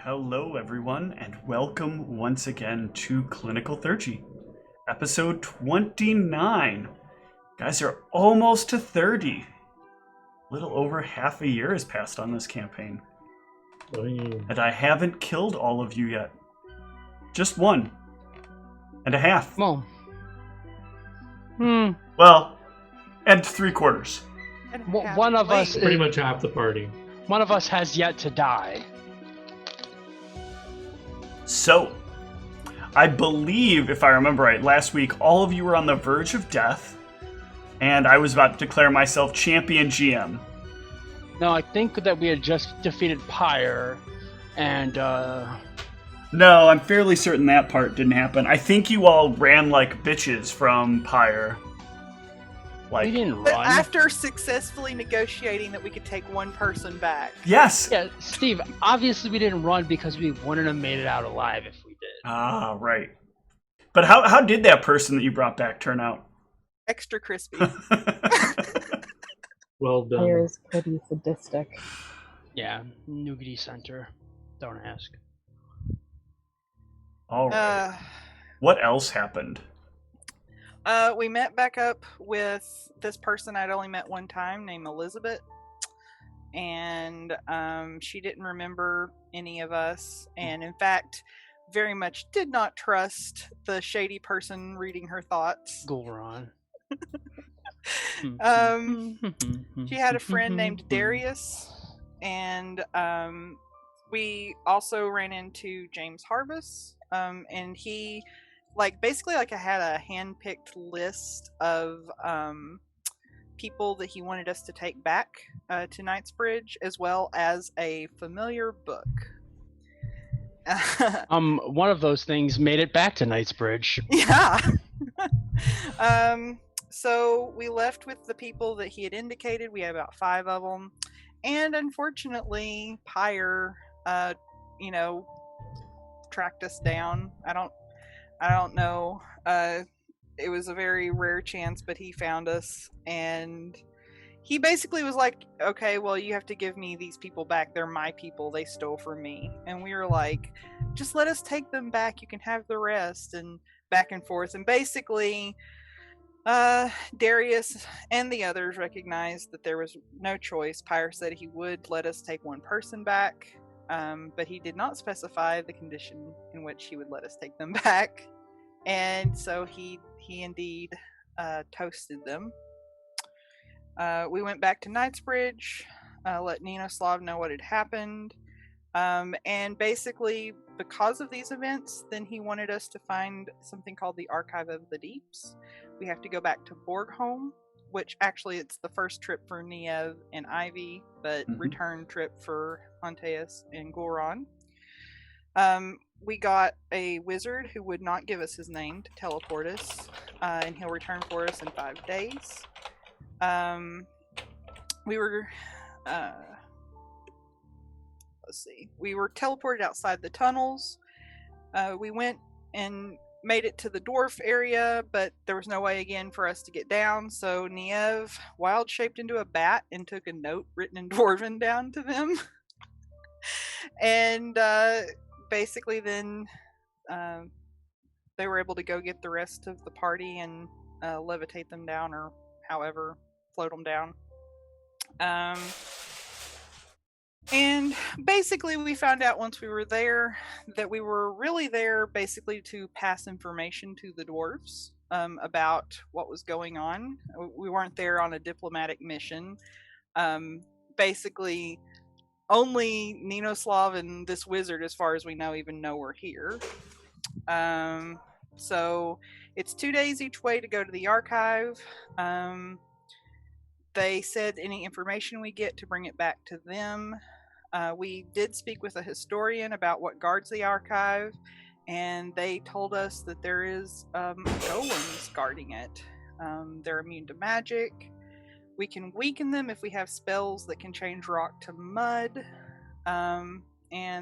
Hello, everyone, and welcome once again to Clinical Theurgy, episode 29. Guys are almost to 30. A little over half a year has passed on this campaign. And I haven't killed all of you yet. Just 1.5. Well, and 3/4. One of us Pretty much half the party. One of us has yet to die. So, I believe, if I remember right, last week all of you were on the verge of death, and I was about to declare myself champion GM. No, I think that we had just defeated Pyre, and No, I'm fairly certain that part didn't happen. I think you all ran like bitches from Pyre. we didn't But run. after successfully negotiating that we could take one person back. Yes! Yeah, Steve, obviously we didn't run because we wouldn't have made it out alive if we did. Ah, right. But how did that person that you brought back turn out? Extra crispy. Well done. Fire is pretty sadistic. Yeah, Nougaty Center. Don't ask. All right. What else happened? We met back up with this person I'd only met one time named Elizabeth. And she didn't remember any of us. And in fact, very much did not trust the shady person reading her thoughts. Gulron. She had a friend named Darius. And we also ran into James Harvest. And he... basically I had a hand-picked list of people that he wanted us to take back to Knightsbridge, as well as a familiar book. One of those things made it back to Knightsbridge. Yeah. So we left with the people that he had indicated. We had about 5 of them. And unfortunately, Pyre, tracked us down. I don't know. It was a very rare chance, but he found us, and he basically was like, okay, well, you have to give me these people back. They're my people. They stole from me. And we were like, just let us take them back. You can have the rest, and back and forth. And basically, Darius and the others recognized that there was no choice. Pyre said he would let us take one person back, but he did not specify the condition in which he would let us take them back. And so he indeed toasted them. We went back to Knightsbridge, let Ninoslav know what had happened. And basically, because of these events, then he wanted us to find something called the Archive of the Deeps. We have to go back to Borgholm, which actually it's the first trip for Niev and Ivy, but return trip for Antaeus and Gulron. We got a wizard who would not give us his name to teleport us, and he'll return for us in 5 days. We were teleported outside the tunnels. We went and made it to the dwarf area, but there was no way again for us to get down, so Niev wild shaped into a bat and took a note written in Dwarven down to them. And basically then they were able to go get the rest of the party and levitate them down, or however, float them down. And basically we found out once we were there that we were really there basically to pass information to the dwarves about what was going on. We weren't there on a diplomatic mission. Basically only Ninoslav and this wizard, as far as we know, even know we're here. So it's 2 days each way to go to the archive. They said any information we get to bring it back to them. We did speak with a historian about what guards the archive, and they told us that there is golems guarding it. They're immune to magic. We can weaken them if we have spells that can change rock to mud. And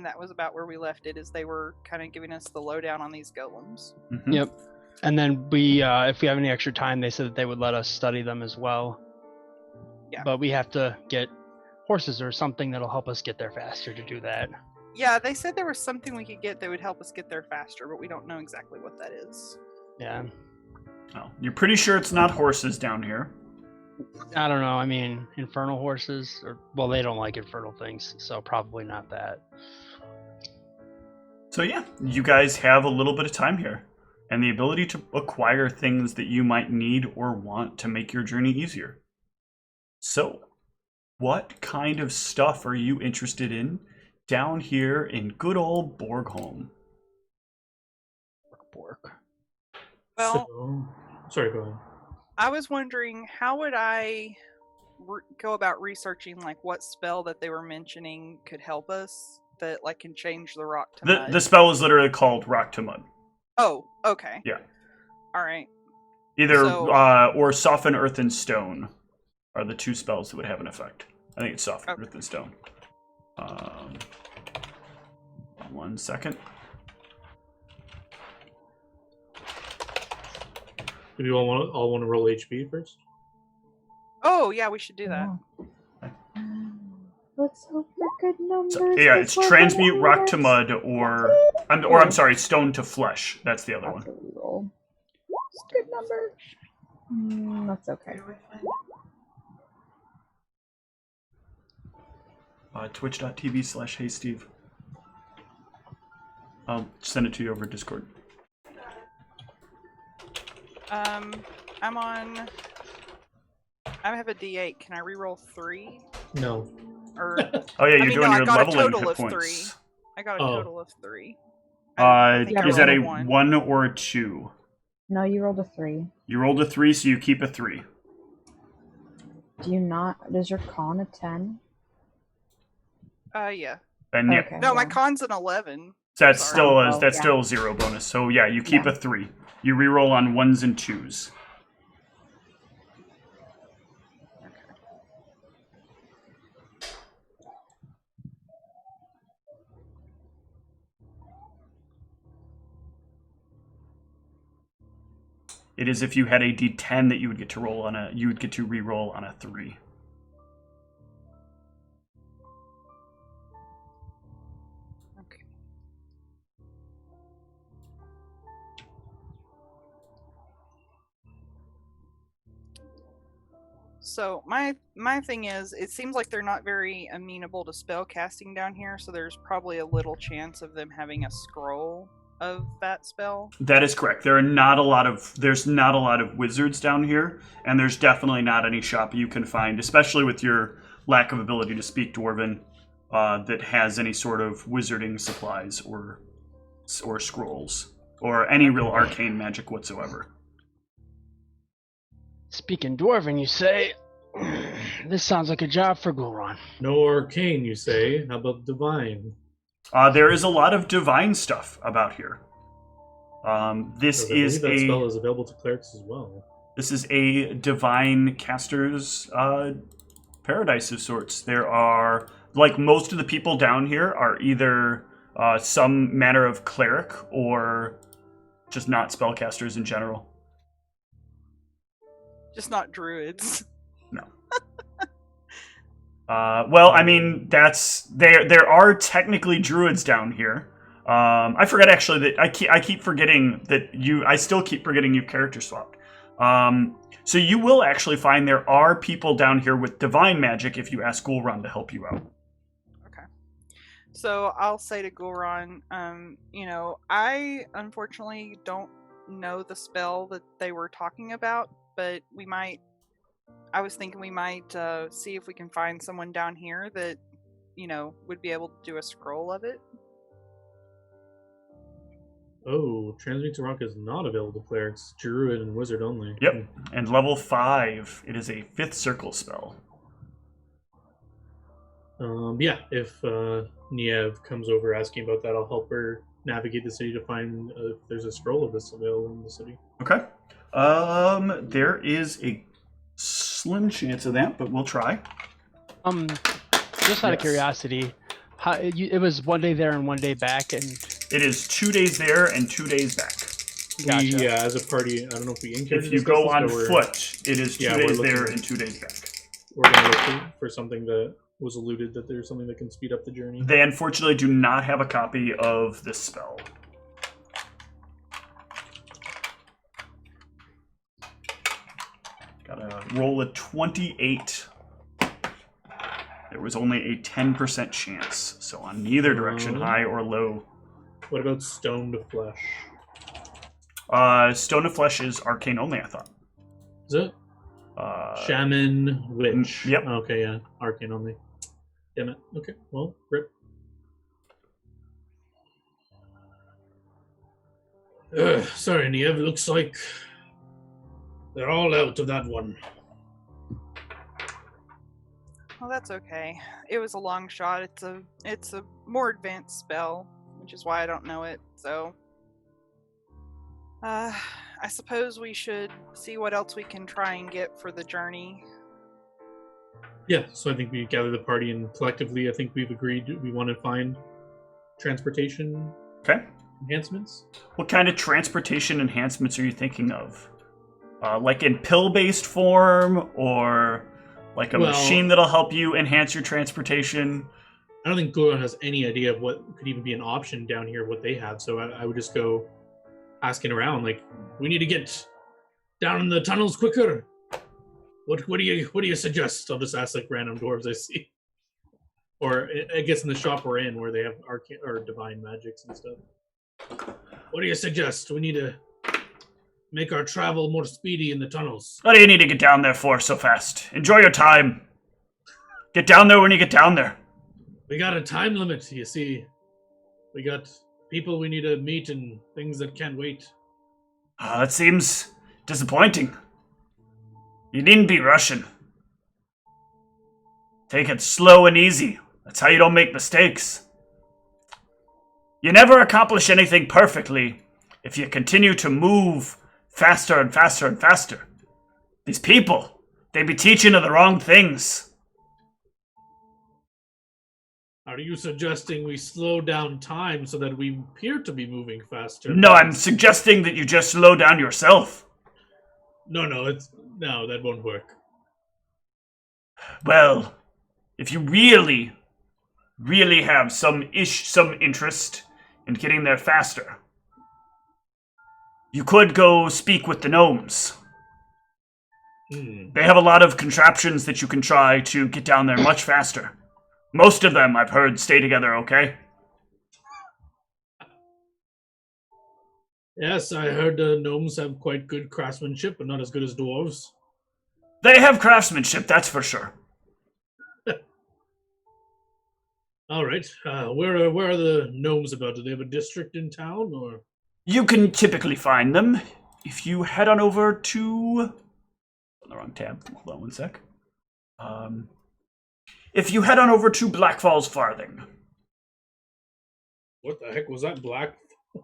that was about where we left it, as they were kind of giving us the lowdown on these golems. Yep. And then we, if we have any extra time, they said that they would let us study them as well. Yeah. But we have to get horses or something that'll help us get there faster to do that. Yeah, they said there was something we could get that would help us get there faster, but we don't know exactly what that is. Yeah. Oh, you're pretty sure it's not horses down here. I don't know. I mean, infernal horses, well, they don't like infernal things, so probably not that. So yeah, you guys have a little bit of time here, and the ability to acquire things that you might need or want to make your journey easier. So, what kind of stuff are you interested in down here in good old Borgholm? Borg. Well, Sorry, go ahead. I was wondering, how would I go about researching like what spell that they were mentioning could help us that like can change the rock to mud? The spell is literally called Rock to Mud. Oh, okay. Yeah. All right. Either or Soften Earth and Stone are the two spells that would have an effect. I think it's Soften Earth and Stone. 1 second. Do you all want to roll HP first? Oh, yeah, we should do that. Let's hope for good numbers. So, yeah, it's Transmute Rock to Mud or I'm sorry, Stone to Flesh. That's the other one. That's a reroll. It's a good number. That's okay. Twitch.tv/HeySteve. I'll send it to you over Discord. I'm on. I have a D8. Can I reroll 3? No. Or Oh yeah, you're doing no, your I got a leveling total hit of points. 3. I got a total of 3. Is that a rolled 1 or a 2? No, you rolled a 3. You rolled a 3, so you keep a 3. Do you not? Does your con a 10? Yeah. And yeah, Okay, No, my yeah. con's an 11. that's Sorry. still 0 bonus. So yeah, you keep a 3. You reroll on 1s and 2s. It is if you had a D10 that you would get to roll on you would get to reroll on a 3. Okay. So my thing is, it seems like they're not very amenable to spell casting down here, so there's probably a little chance of them having a scroll of that spell. That is correct. There's not a lot of wizards down here, and there's definitely not any shop you can find, especially with your lack of ability to speak Dwarven, that has any sort of wizarding supplies or scrolls or any real arcane magic whatsoever. Speaking Dwarven, you say? This sounds like a job for Gulron. No arcane, you say? How about divine? There is a lot of divine stuff about here. This I believe is that spell is available to clerics as well. This is a divine caster's paradise of sorts. There are, like, most of the people down here are either some manner of cleric or just not spellcasters in general. Just not druids. No. Well, I mean, there are technically druids down here. I forgot actually that I keep forgetting that I still keep forgetting you've character swapped. So you will actually find there are people down here with divine magic if you ask Gulron to help you out. Okay. So I'll say to Gulron, I unfortunately don't know the spell that they were talking about, but I was thinking we might see if we can find someone down here that, would be able to do a scroll of it. Oh, Transmute to Rock is not available to clerics, druid and wizard only. Yep, and level 5, it is a 5th circle spell. Yeah, if Niev comes over asking about that, I'll help her navigate the city to find if there's a scroll of this available in the city. Okay. There is a slim chance of that, but we'll try. Just out of curiosity, it was 1 day there and 1 day back, and It is 2 days there and 2 days back. Gotcha. Yeah, as a party, I don't know if we If you go on foot, it is 2 days there and 2 days back. We're going to look for something that was alluded that there's something that can speed up the journey. They unfortunately do not have a copy of this spell. Gotta roll a 28. There was only a 10% chance, so on neither direction, high or low. What about Stone to Flesh? Stone of Flesh is arcane only, I thought. Is it? Shaman, Witch. Yep. Okay, yeah. Arcane only. Damn it. Okay, well, rip. Sorry, Niev. Looks like they're all out of that one. Well, that's okay. It was a long shot. It's a more advanced spell, which is why I don't know it. So, I suppose we should see what else we can try and get for the journey. Yeah, so I think we gather the party, and collectively, I think we've agreed we want to find transportation Okay. enhancements. What kind of transportation enhancements are you thinking of? Like in pill-based form, or like a machine that'll help you enhance your transportation? I don't think Goron has any idea of what could even be an option down here, what they have, so I would just go asking around, like, we need to get down in the tunnels quicker. What do you suggest? I'll just ask like random dwarves I see, or I guess in the shop we're in where they have arcane or divine magics and stuff. What do you suggest? We need to make our travel more speedy in the tunnels. What do you need to get down there for so fast? Enjoy your time. Get down there when you get down there. We got a time limit, you see. We got people we need to meet and things that can't wait. That seems disappointing. You needn't be rushing. Take it slow and easy. That's how you don't make mistakes. You never accomplish anything perfectly if you continue to move faster and faster and faster. These people, they be teaching you the wrong things. Are you suggesting we slow down time so that we appear to be moving faster? No, I'm suggesting that you just slow down yourself. No, that won't work. Well, if you really have some interest in getting there faster, you could go speak with the gnomes. They have a lot of contraptions that you can try to get down there much faster. Most of them, I've heard, stay together okay. Yes, I heard gnomes have quite good craftsmanship, but not as good as dwarves. They have craftsmanship, that's for sure. All right. Where are the gnomes about? Do they have a district in town, or? You can typically find them if you head on over to... On the wrong tab. Hold on one sec. If you head on over to Black Falls Farthing. What the heck was that?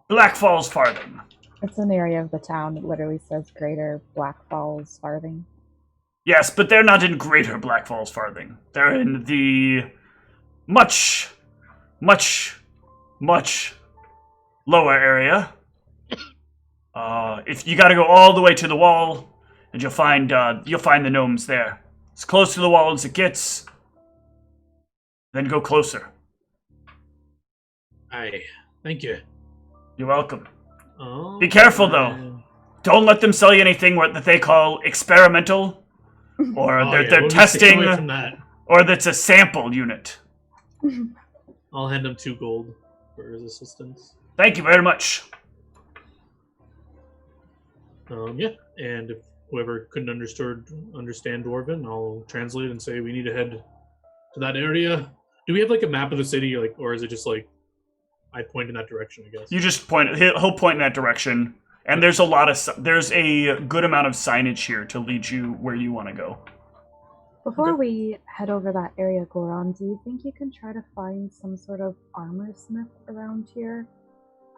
Black Falls Farthing. It's an area of the town. It literally says Greater Black Falls Farthing. Yes, but they're not in Greater Black Falls Farthing. They're in the much lower area. If you got to go all the way to the wall, and you'll find the gnomes there. As close to the wall as it gets. Then go closer. Aye, thank you. You're welcome. Oh, Be careful though. Don't let them sell you anything that they call experimental, or they're testing, or that's a sample unit. I'll hand him 2 gold for his assistance. Thank you very much. Yeah, and if whoever couldn't understand Dwarven, I'll translate and say we need to head to that area. Do we have like a map of the city, or is it just like I point in that direction? I guess you just point. He'll point in that direction, and there's a good amount of signage here to lead you where you want to go. Before we head over that area, Goron, do you think you can try to find some sort of armor smith around here?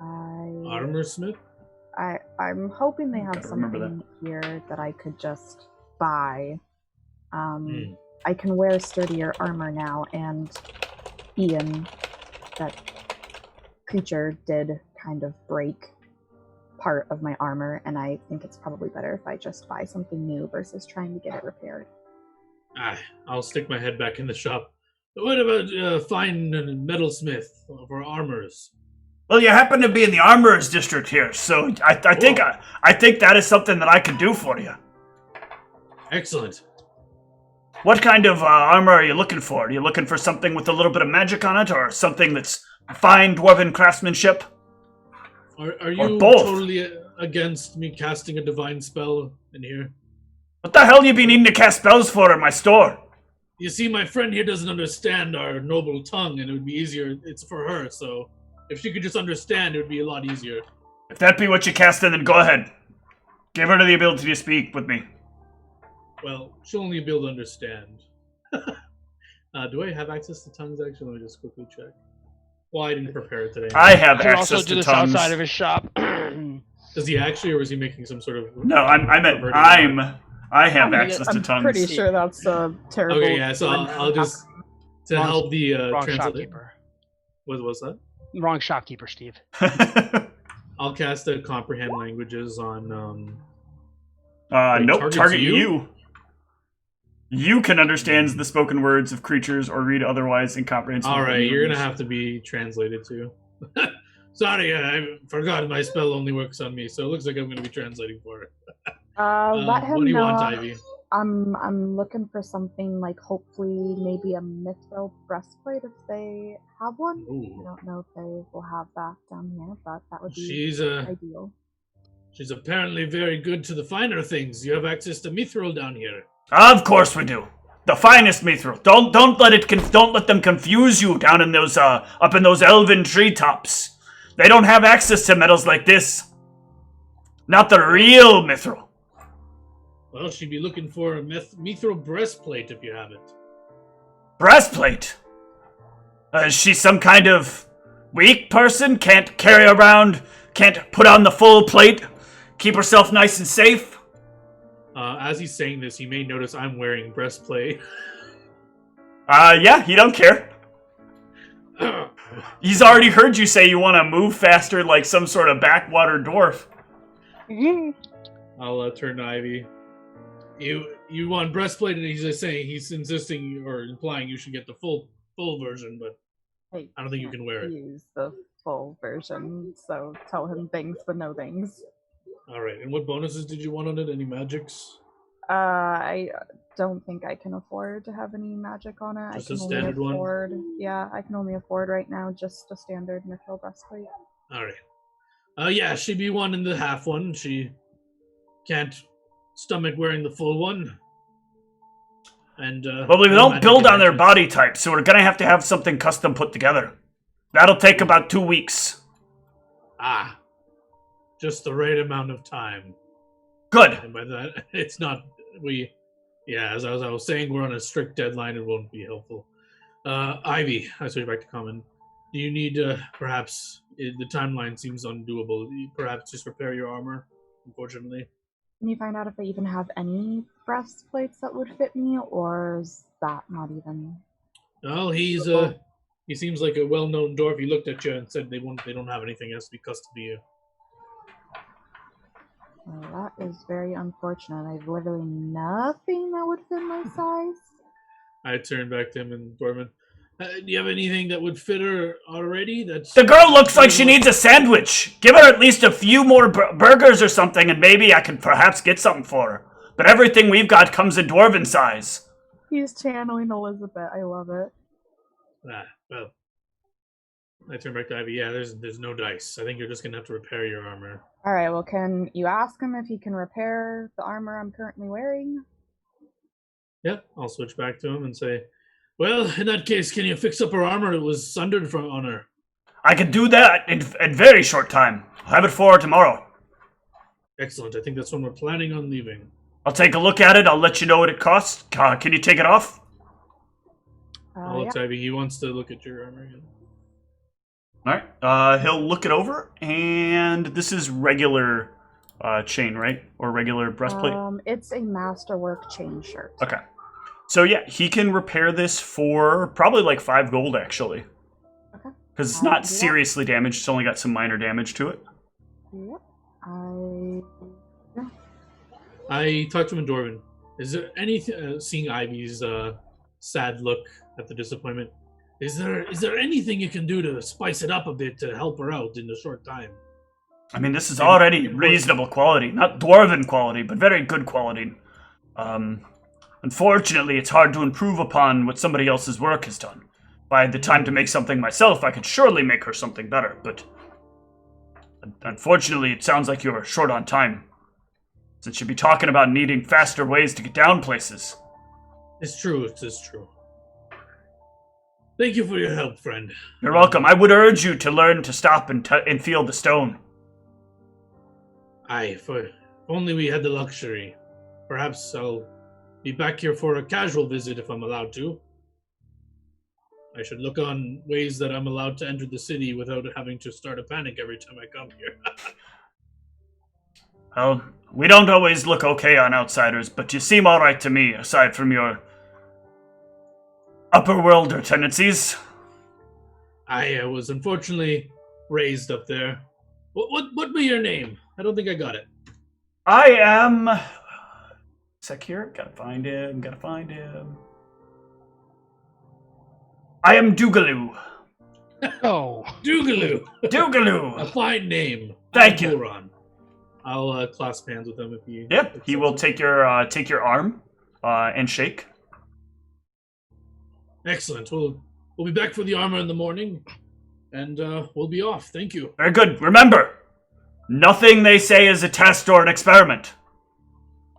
Armor smith? I'm hoping they have Gotta remember something here that I could just buy. I can wear sturdier armor now, and Ian, that creature, did kind of break part of my armor, and I think it's probably better if I just buy something new versus trying to get it repaired. I'll stick my head back in the shop. What about fine metalsmith for armors? Well, you happen to be in the armorer's district here, so I think I think that is something that I could do for you. Excellent. What kind of armor are you looking for? Are you looking for something with a little bit of magic on it, or something that's fine dwarven craftsmanship? Are you both? totally against me casting a divine spell in here? What the hell you be needing to cast spells for in my store? You see, my friend here doesn't understand our noble tongue, and it would be easier. It's for her, so if she could just understand, it would be a lot easier. If that be what you cast in, then go ahead. Give her the ability to speak with me. Well, she'll only be able to understand. Do I have access to tongues, actually? Let me just quickly check. Well, I didn't prepare it today. I have I can access also do to this tongues. outside of his shop. Does he actually, or was he making some sort of... No, I have access to I'm tongues. pretty sure that's a terrible. Okay, yeah, so I'll just... To Wrong- help the Wrong translate... shopkeeper. What was that? Wrong shopkeeper, Steve. I'll cast a comprehend languages on... Nope, targets target you? you. You can understand the spoken words of creatures or read otherwise incomprehensible. Alright, you're gonna have to be translated to. Sorry, I forgot my spell only works on me, so it looks like I'm gonna be translating for it. Let him What do you know. want, Ivy? I'm looking for something like hopefully maybe a mithril breastplate if they have one. I Ooh. don't know if they will have that down here, but that would be She's ideal. she's apparently very good to the finer things. You have access to mithril down here. Of course we do. The finest mithril. Don't let them confuse you down in those up in those elven treetops. They don't have access to metals like this. Not the real mithril. Well, she'd be looking for a mithril breastplate if you have it. Breastplate. Is she some kind of weak person? Can't carry around, can't put on the full plate, keep herself nice and safe? As he's saying this, you may notice I'm wearing breastplate. Yeah, he don't care. He's already heard you say you want to move faster like some sort of backwater dwarf. I'll turn to Ivy. You want breastplate, and he's just saying he's insisting or implying you should get the full version, but Hey, I don't think you can wear it. Use the full version, so tell him things but no things. All right. And what bonuses did you want on it? Any magics? I don't think I can afford to have any magic on it. Just I a can standard only one? afford, Yeah, I can only afford right now just a standard mithril breastplate. All right. Yeah, she'd be wanting the half one. She can't stomach wearing the full one. And Well, we no don't magic build on their advantage. body type, so we're gonna have something custom put together. That'll take about 2 weeks. Ah, just the right amount of time. Good. And by that, it's not as I was saying, we're on a strict deadline. It won't be helpful. Ivy, I switch back to common. Do you need perhaps the timeline seems undoable? Perhaps just repair your armor. Unfortunately, Can you find out if they even have any breastplates that would fit me, or is that not even? well, he seems like a well-known dwarf. He looked at you and said they don't have anything else to be custom to you. Well, that is very unfortunate. I've literally nothing that would fit my size. I turned back to him and Dwarven. Do you have anything that would fit her already? The girl looks like she needs a sandwich. Give her at least a few more burgers or something, and maybe I can perhaps get something for her. But everything we've got comes in dwarven size. He's channeling Elizabeth. I love it. Well, I turn back to Ivy. Yeah, there's no dice. I think you're just gonna have to repair your armor. All right. Well, can you ask him if he can repair the armor I'm currently wearing? Yep, I'll switch back to him and say, well, in that case, can you fix up her armor? It was sundered on her. I can do that in very short time. I'll have it for her tomorrow. Excellent. I think that's when we're planning on leaving. I'll take a look at it. I'll let you know what it costs. Can you take it off? I'll Yeah. let Ivy. He wants to look at your armor again. All right. He'll look it over, and this is regular chain, right? Or regular breastplate? It's a masterwork chain shirt. Okay. So yeah, he can repair this for probably like 5 gold, actually. Okay. Because it's I can not do that. seriously damaged. It's only got some minor damage to it. Yep. I talked to him in Dwarven. Is there anything, seeing Ivy's sad look at the disappointment. Is there anything you can do to spice it up a bit to help her out in the short time? I mean, this is already reasonable quality. Not dwarven quality, but very good quality. Unfortunately, it's hard to improve upon what somebody else's work has done. If I had the time to make something myself, I could surely make her something better, but unfortunately, it sounds like you're short on time. Since you'd be talking about needing faster ways to get down places. It's true, it is true. Thank you for your help, friend. You're welcome. I would urge you to learn to stop and feel the stone. Aye, if only we had the luxury. Perhaps I'll be back here for a casual visit if I'm allowed to. I should look on ways that I'm allowed to enter the city without having to start a panic every time I come here. Well, we don't always look okay on outsiders, but you seem alright to me, aside from your upper worlder tendencies. I was unfortunately raised up there. What be your name? I don't think I got it. I am... Sec here. Gotta find him. I am Dougaloo. Oh. Dougaloo. Dougaloo. A fine name. Thank you. Goran. I'll clasp hands with him if you... Yep, he will take your arm and shake. Excellent. We'll be back for the armor in the morning, and we'll be off. Thank you. Very good. Remember, nothing they say is a test or an experiment.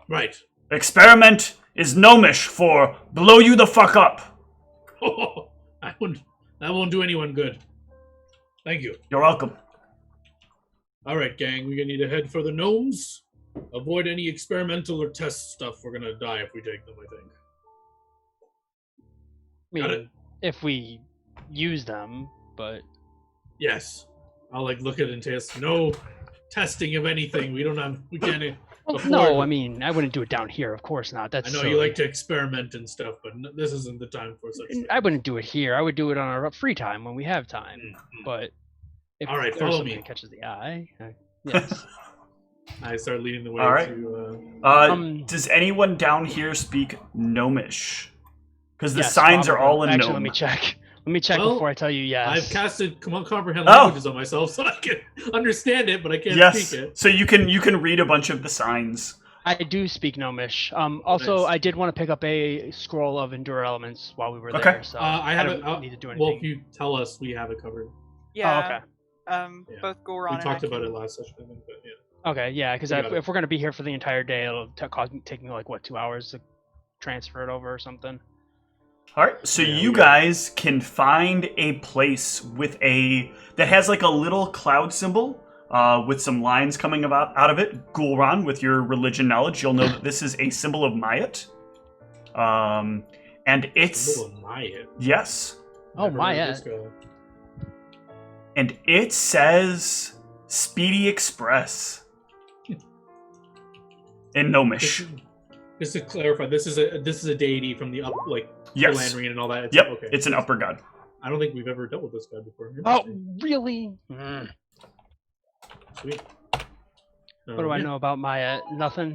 Right. Experiment is gnomish for blow you the fuck up. That won't do anyone good. Thank you. You're welcome. All right, gang. We're gonna need to head for the gnomes. Avoid any experimental or test stuff. We're gonna die if we take them, I think. I Got mean, it? if we use them, but Yes. I'll look at it and test. No testing of anything. We can't. no, I mean, I wouldn't do it down here. Of course not. That's I know silly. you like to experiment and stuff, but this isn't the time for such things. I wouldn't do it here. I would do it on our free time when we have time. Mhm. But if All right, there's follow something me. that catches the eye, yes. I start leading the way All right. to... Does anyone down here speak gnomish? Because the Yes, signs are probably. all in Actually, gnome. let me check. Let me check Well, before I tell you yes. I've casted comprehend Oh. languages on myself, so I can understand it, but I can't Yes, speak it. so you can read a bunch of the signs. I do speak Gnomish. Also, Nice. I did want to pick up a scroll of Endure Elements while we were Okay. there, so I have don't it. need to do anything. Well, if you tell us, we have it covered. Yeah. okay. Yeah. Both Goron We and talked I about can- it last session, I think, but yeah. Okay, yeah, because We got it. if we're going to be here for the entire day, it'll take me, 2 hours to transfer it over or something. All right, so Yeah, you we got guys can find a place that has like a little cloud symbol with some lines coming out of it. Gulran, with your religion knowledge, you'll know that this is a symbol of Mayat. And it's Symbol of Mayat. yes, Oh, Never heard of Mayat. this guy. and it says Speedy Express in Gnomish. Just to clarify, this is a deity from the the Yes. Landrian and all that. Yep, Okay. it's an upper god. I don't think we've ever dealt with this guy before. Oh, Interesting. really? Sweet. What do I Yeah. know about Maya? Nothing?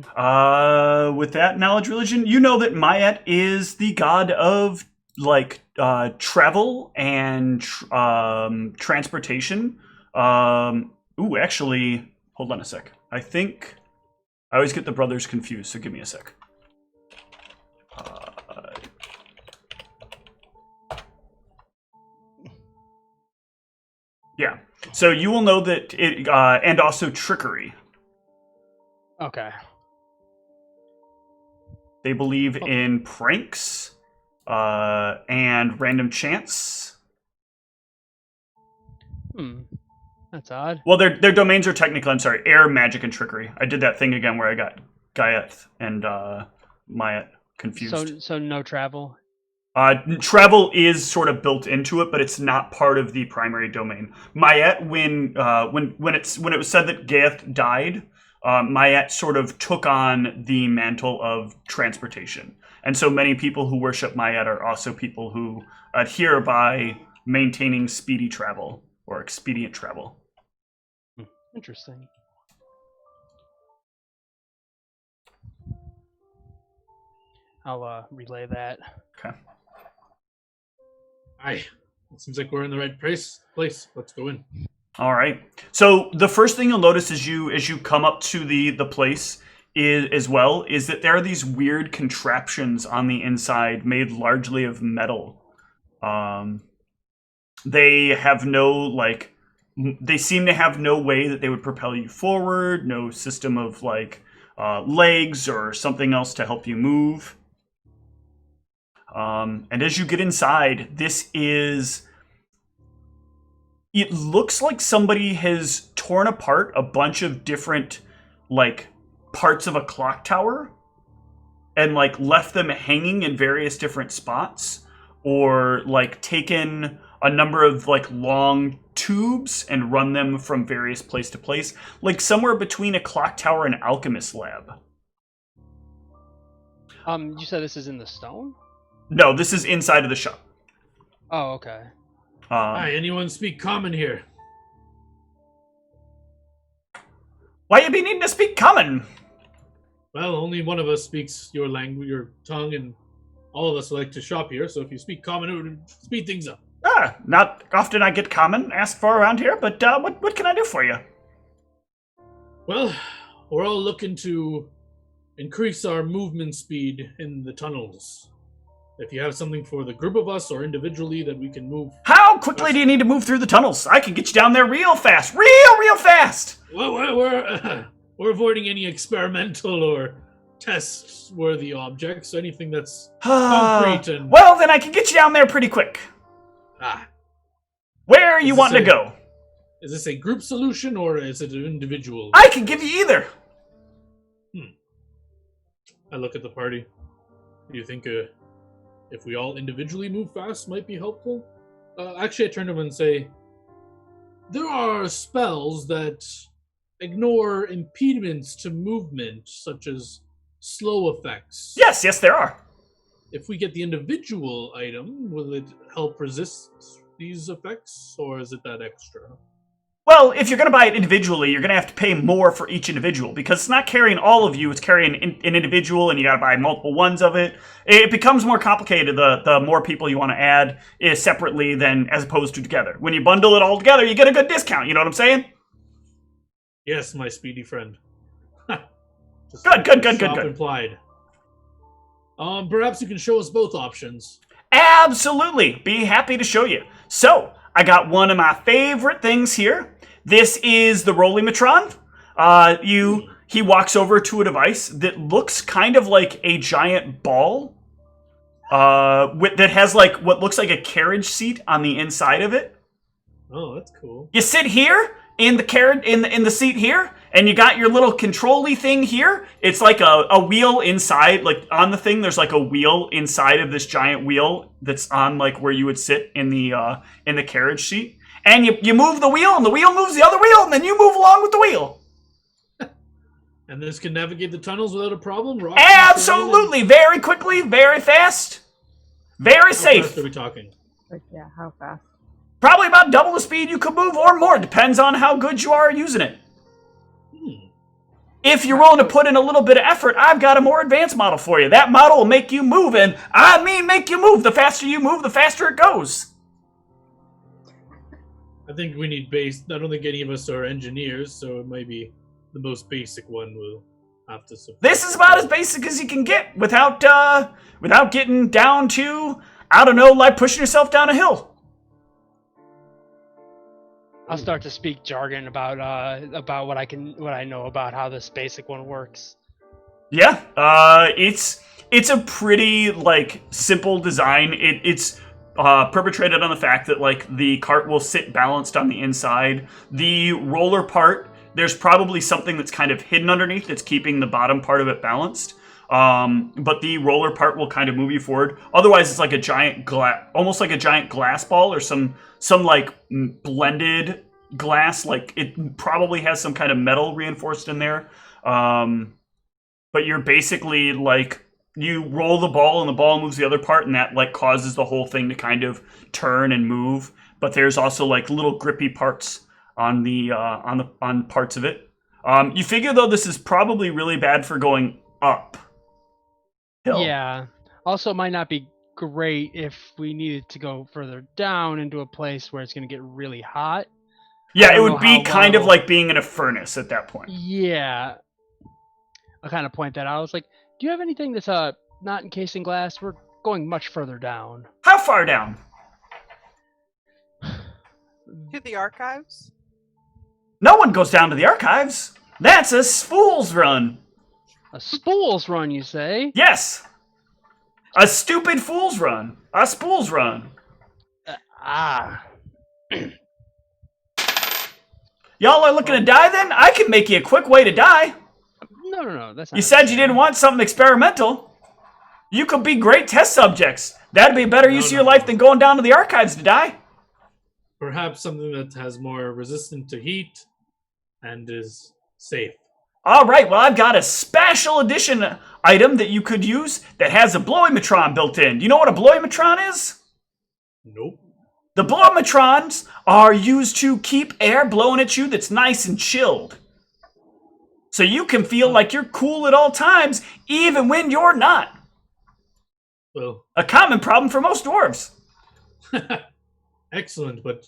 With that knowledge religion, you know that Mayat is the god of travel and transportation. Actually, hold on a sec. I think I always get the brothers confused, so give me a sec. Yeah. So you will know that it, and also trickery. Okay. They believe in pranks, and random chance. That's odd. Well, their domains are technically, I'm sorry, air, magic, and trickery. I did that thing again where I got Gaiath and Mayat confused. So no travel? Travel is sort of built into it, but it's not part of the primary domain. Mayat, when it was said that Gaiath died, Mayat sort of took on the mantle of transportation. And so many people who worship Mayat are also people who adhere by maintaining speedy travel or expedient travel. Interesting. I'll relay that. Okay. Aye. It seems like we're in the right place. Let's go in. All right. So the first thing you'll notice as you come up to the place is that there are these weird contraptions on the inside made largely of metal. They have they seem to have no way that they would propel you forward, no system of legs or something else to help you move. And as you get inside, it looks like somebody has torn apart a bunch of different parts of a clock tower and left them hanging in various different spots, or taken a number of long tubes and run them from various place to place, somewhere between a clock tower and alchemist lab. You said this is in the stone? No, this is inside of the shop. Oh, okay. Hi, anyone speak common here? Why you be needing to speak common? Well, only one of us speaks your language, your tongue, and all of us like to shop here, so if you speak common, it would speed things up. Not often I get common asked for around here, but what can I do for you? Well, we're all looking to increase our movement speed in the tunnels. If you have something for the group of us or individually that we can move. How quickly do you need to move through the tunnels? I can get you down there real fast. Real fast! Well, we're avoiding any experimental or test-worthy objects, anything that's concrete and... Well, then I can get you down there pretty quick. Where are you wanting to go? Is this a group solution or is it an individual? I can give you either. I look at the party. Do you think if we all individually move fast might be helpful? Actually, I turn to him and say, there are spells that ignore impediments to movement, such as slow effects. Yes, there are. If we get the individual item, will it help resist these effects, or is it that extra? Well, if you're going to buy it individually, you're going to have to pay more for each individual, because it's not carrying all of you, it's carrying an individual, and you got to buy multiple ones of it. It becomes more complicated the more people you want to add separately than as opposed to together. When you bundle it all together, you get a good discount, you know what I'm saying? Yes, my speedy friend. Good. Implied. Perhaps you can show us both options. Absolutely. Be happy to show you. So, I got one of my favorite things here. This is the Rollimatron. He walks over to a device that looks kind of like a giant ball. That has what looks like a carriage seat on the inside of it. Oh, that's cool. You sit here in the carriage in the seat here, and you got your little control-y thing here. It's like a wheel inside, on the thing. There's a wheel inside of this giant wheel that's on where you would sit in the carriage seat. And you move the wheel, and the wheel moves the other wheel, and then you move along with the wheel. And this can navigate the tunnels without a problem? Absolutely, very quickly, very fast, very safe. How fast are we talking? Yeah, how fast? Probably about double the speed you could move or more. Depends on how good you are at using it. If you're willing to put in a little bit of effort, I've got a more advanced model for you. That model will make you move, and I mean make you move. The faster you move, the faster it goes. I think we need base. I don't think any of us are engineers, so it might be the most basic one we'll have to support. This is about as basic as you can get without getting down to, I don't know, pushing yourself down a hill. I'll start to speak jargon about what I know about how this basic one works. Yeah, it's a pretty simple design. It's perpetrated on the fact that the cart will sit balanced on the inside. The roller part, there's probably something that's kind of hidden underneath that's keeping the bottom part of it balanced. But the roller part will kind of move you forward. Otherwise, it's like a giant almost like a giant glass ball or some blended glass. It probably has some kind of metal reinforced in there. But you're basically you roll the ball and the ball moves the other part, and that causes the whole thing to kind of turn and move. But there's also little grippy parts on on parts of it. You figure though this is probably really bad for going up hill. Yeah. Also, it might not be great if we needed to go further down into a place where it's going to get really hot. Yeah, it don't would know be how kind of well- like being in a furnace at that point. Yeah. I kind of point that out. I was like, do you have anything that's not encased in glass? We're going much further down. How far down? To the archives? No one goes down to the archives. That's a fool's run. A spool's run, you say? Yes. A stupid fool's run. A spool's run. Y'all are looking to die then? I can make you a quick way to die. No, that's not You said you didn't want something experimental. You could be great test subjects. That'd be a better use of your life than going down to the archives to die. Perhaps something that has more resistant to heat and is safe. All right, well, I've got a special edition item that you could use that has a blowimatron built in. You know what a blowimatron is? Nope. The blowimatrons are used to keep air blowing at you that's nice and chilled. So you can feel like you're cool at all times, even when you're not. Well, A common problem for most dwarves. excellent, but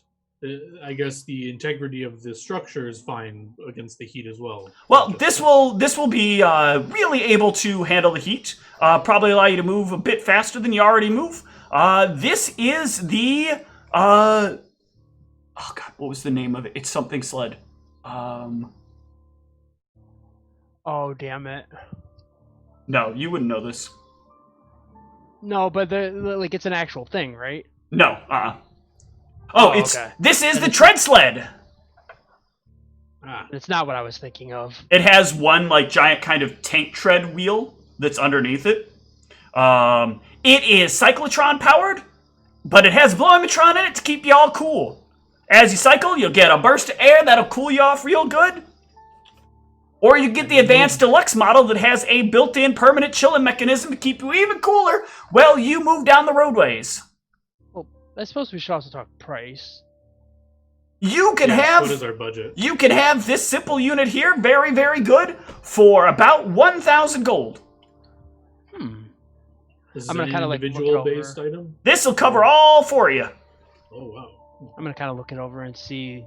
I guess the integrity of the structure is fine against the heat as well. Well, this will be really able to handle the heat. Probably allow you to move a bit faster than you already move. This is the oh god, what was the name of it? It's something sled. Oh, damn it. No, you wouldn't know this. No, but like it's an actual thing, right? No, Oh, Oh, it's okay. this is the tread sled. It's not what I was thinking of. It has one like giant kind of tank tread wheel that's underneath it. It is cyclotron powered, but it has blowimatron in it to keep you all cool. As you cycle, you'll get a burst of air that'll cool you off real good. Or you get the advanced deluxe model that has a built-in permanent chilling mechanism to keep you even cooler while you move down the roadways. Well, I suppose we should also talk price. You can What is our budget? You can have this simple unit here, very, very good, for about 1,000 gold. This is I'm gonna an kinda, like, look it individual-based over. item? This will cover all for you. Oh, wow. I'm gonna kind of look it over and see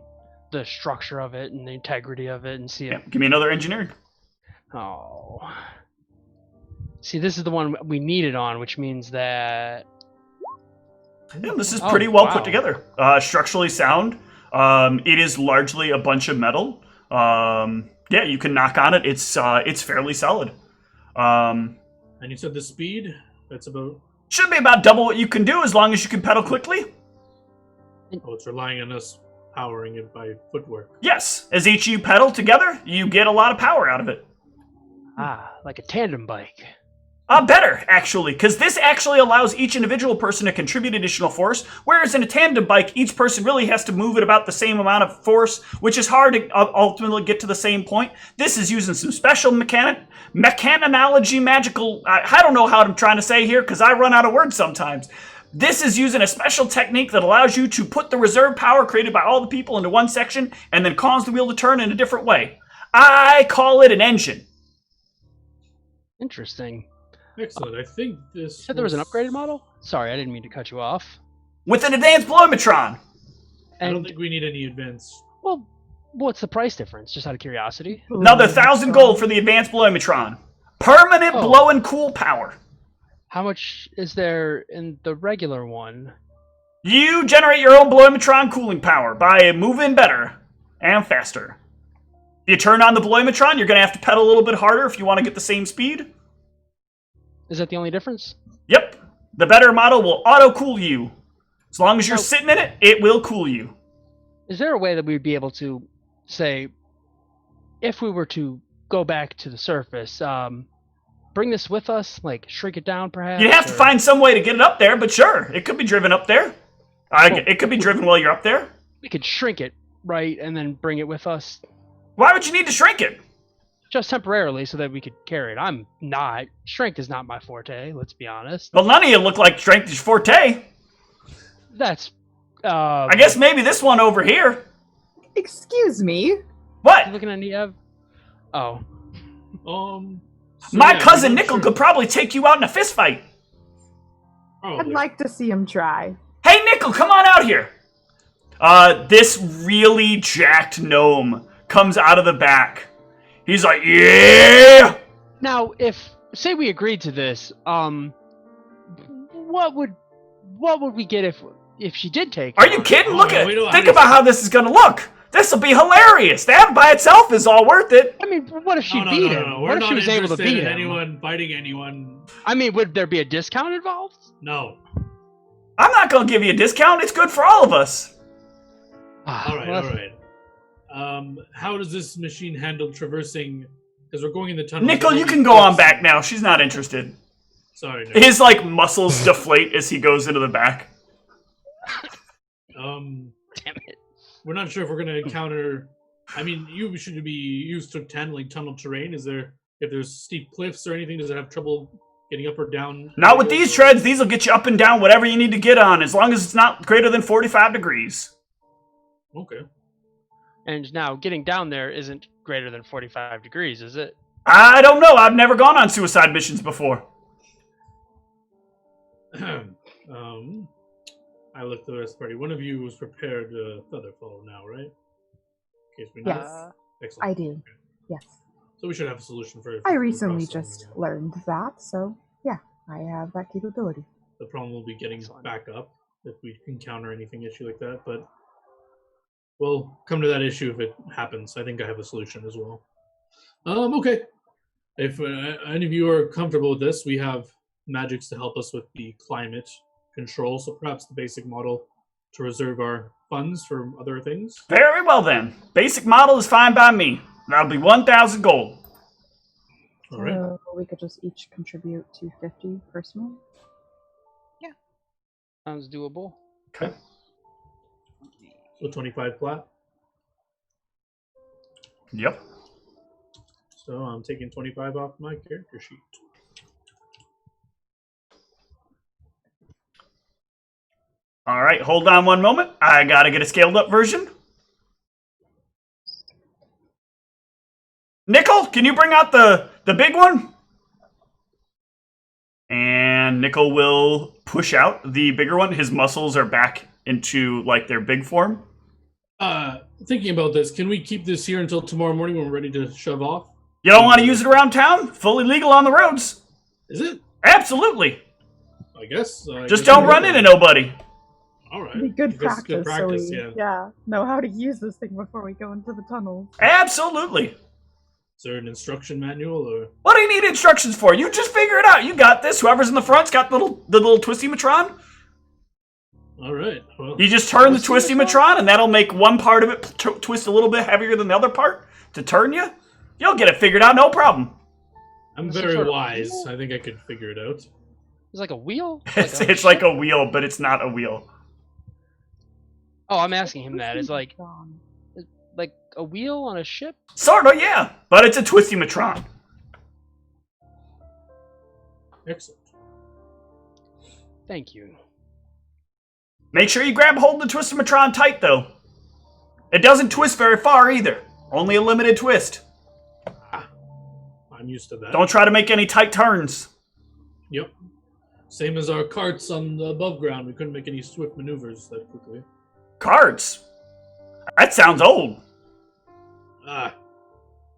the structure of it and the integrity of it and see Yeah, if. give me another engineer. Oh. See, this is the one we need it on, which means that. Yeah, this is Oh, pretty well wow. put together. Structurally sound. It is largely a bunch of metal. Yeah, you can knock on it. It's fairly solid. And you said the speed? That's about... Should be about double what you can do as long as you can pedal quickly. Oh, it's relying on us powering it by footwork. Yes, as each you pedal together, you get a lot of power out of it. Like a tandem bike. Better, actually, because this actually allows each individual person to contribute additional force, whereas in a tandem bike, each person really has to move at about the same amount of force, which is hard to ultimately get to the same point. This is using some special mechanology, magical... I don't know how I'm trying to say here, because I run out of words sometimes. This is using a special technique that allows you to put the reserve power created by all the people into one section, and then cause the wheel to turn in a different way. I call it an engine. Interesting. Excellent. I think this... You said there was an upgraded model? Sorry, I didn't mean to cut you off. With an advanced blowimatron. I don't And, think we need any advanced... well, what's the price difference? Just out of curiosity. Another 1,000 gold for the advanced blowimatron. Permanent Oh. blow and cool power. How much is there in the regular one? You generate your own blowimatron cooling power by moving better and faster. If you turn on the blowimatron, you're going to have to pedal a little bit harder if you want to get the same speed. Is that the only difference? Yep. The better model will auto-cool you. As long as you're Oh. sitting in it, it will cool you. Is there a way that we'd be able to say, if we were to go back to the surface, bring this with us, like shrink it down perhaps? You'd have to or- find some way to get it up there, but sure, it could be driven up there. Well- It could be driven while you're up there. We could shrink it, right, and then bring it with us Why would you need to shrink it? just temporarily so that we could carry it. I'm not. Strength is not my forte, let's be honest. Well, none of you look like strength is your forte. That's, I guess maybe this one over here. Excuse me. What? looking at Niev. Oh. So My yeah, cousin I'm Nickel sure. could probably take you out in a fist fight. Oh, I'd like to see him try. Hey, Nickel, come on out here. This really jacked gnome comes out of the back. He's like, yeah! Now, say we agreed to this, what would we get if she did take it? Are you kidding? Look at we it. don't Think about how this is gonna look. This will be hilarious. That by itself is all worth it. I mean, what if she No, beat him? no. What We're if she not was able to interested beat in him? anyone fighting anyone. I mean, would there be a discount involved? No. I'm not gonna give you a discount. It's good for all of us. All right. How does this machine handle traversing? Because we're going in the tunnel. Nickel, you can go on back now. She's not interested. Sorry. No. His muscles deflate as he goes into the back. Damn it. We're not sure if we're going to encounter. I mean, you should be used to handling tunnel terrain. If there's steep cliffs or anything, does it have trouble getting up or down? Not with these treads. These will get you up and down whatever you need to get on, as long as it's not greater than 45 degrees. Okay. And now, getting down there isn't greater than 45 degrees, is it? I don't know. I've never gone on suicide missions before. I left the rest of the party. One of you was prepared Featherfall now, right? In case we need Yes. it. Excellent. I do. Okay. Yes. So we should have a solution for. I recently crossing just again. learned that, so yeah, I have that capability. The problem will be getting back up if we encounter anything issue like that, but we'll come to that issue if it happens. I think I have a solution as well. Okay. If any of you are comfortable with this, we have magics to help us with the climate control, so perhaps the basic model to reserve our funds for other things. Very well then. Basic model is fine by me. That'll be 1,000 gold. All right. So we could just each contribute 250 personally. Sounds doable. Okay. So 25 plat. Yep. So I'm taking 25 off my character sheet. All right, hold on one moment. I gotta get a scaled up version. Nickel, can you bring out the big one? And Nickel will push out the bigger one. His muscles are back into their big form. Thinking about this, can we keep this here until tomorrow morning when we're ready to shove off? You don't want to use it around town? Fully legal on the roads. Is it? Absolutely. I guess. Just don't run into nobody. All right. It'd be good I guess practice, Good practice, so we yeah. know how to use this thing before we go into the tunnels. Absolutely. Is there an instruction manual or? What do you need instructions for? You just figure it out. You got this. Whoever's in the front's got the little twisty matron. All right. Well, You just turn the twisty matron, and that'll make one part of it twist a little bit heavier than the other part to turn you. You'll get it figured out, no problem. I'm Some very sort of wise. wheel? I think I could figure it out. It's like a wheel? It's like a wheel, but it's not a wheel. Oh, I'm asking him that. It's like Wrong. a wheel on a ship? Sorta, yeah. But it's a twisty matron. Excellent. Thank you. Make sure you grab hold of the twisted matron tight, though. It doesn't twist very far, either. Only a limited twist. I'm used to that. Don't try to make any tight turns. Yep. Same as our carts on the above ground. We couldn't make any swift maneuvers that quickly. Carts? That sounds old.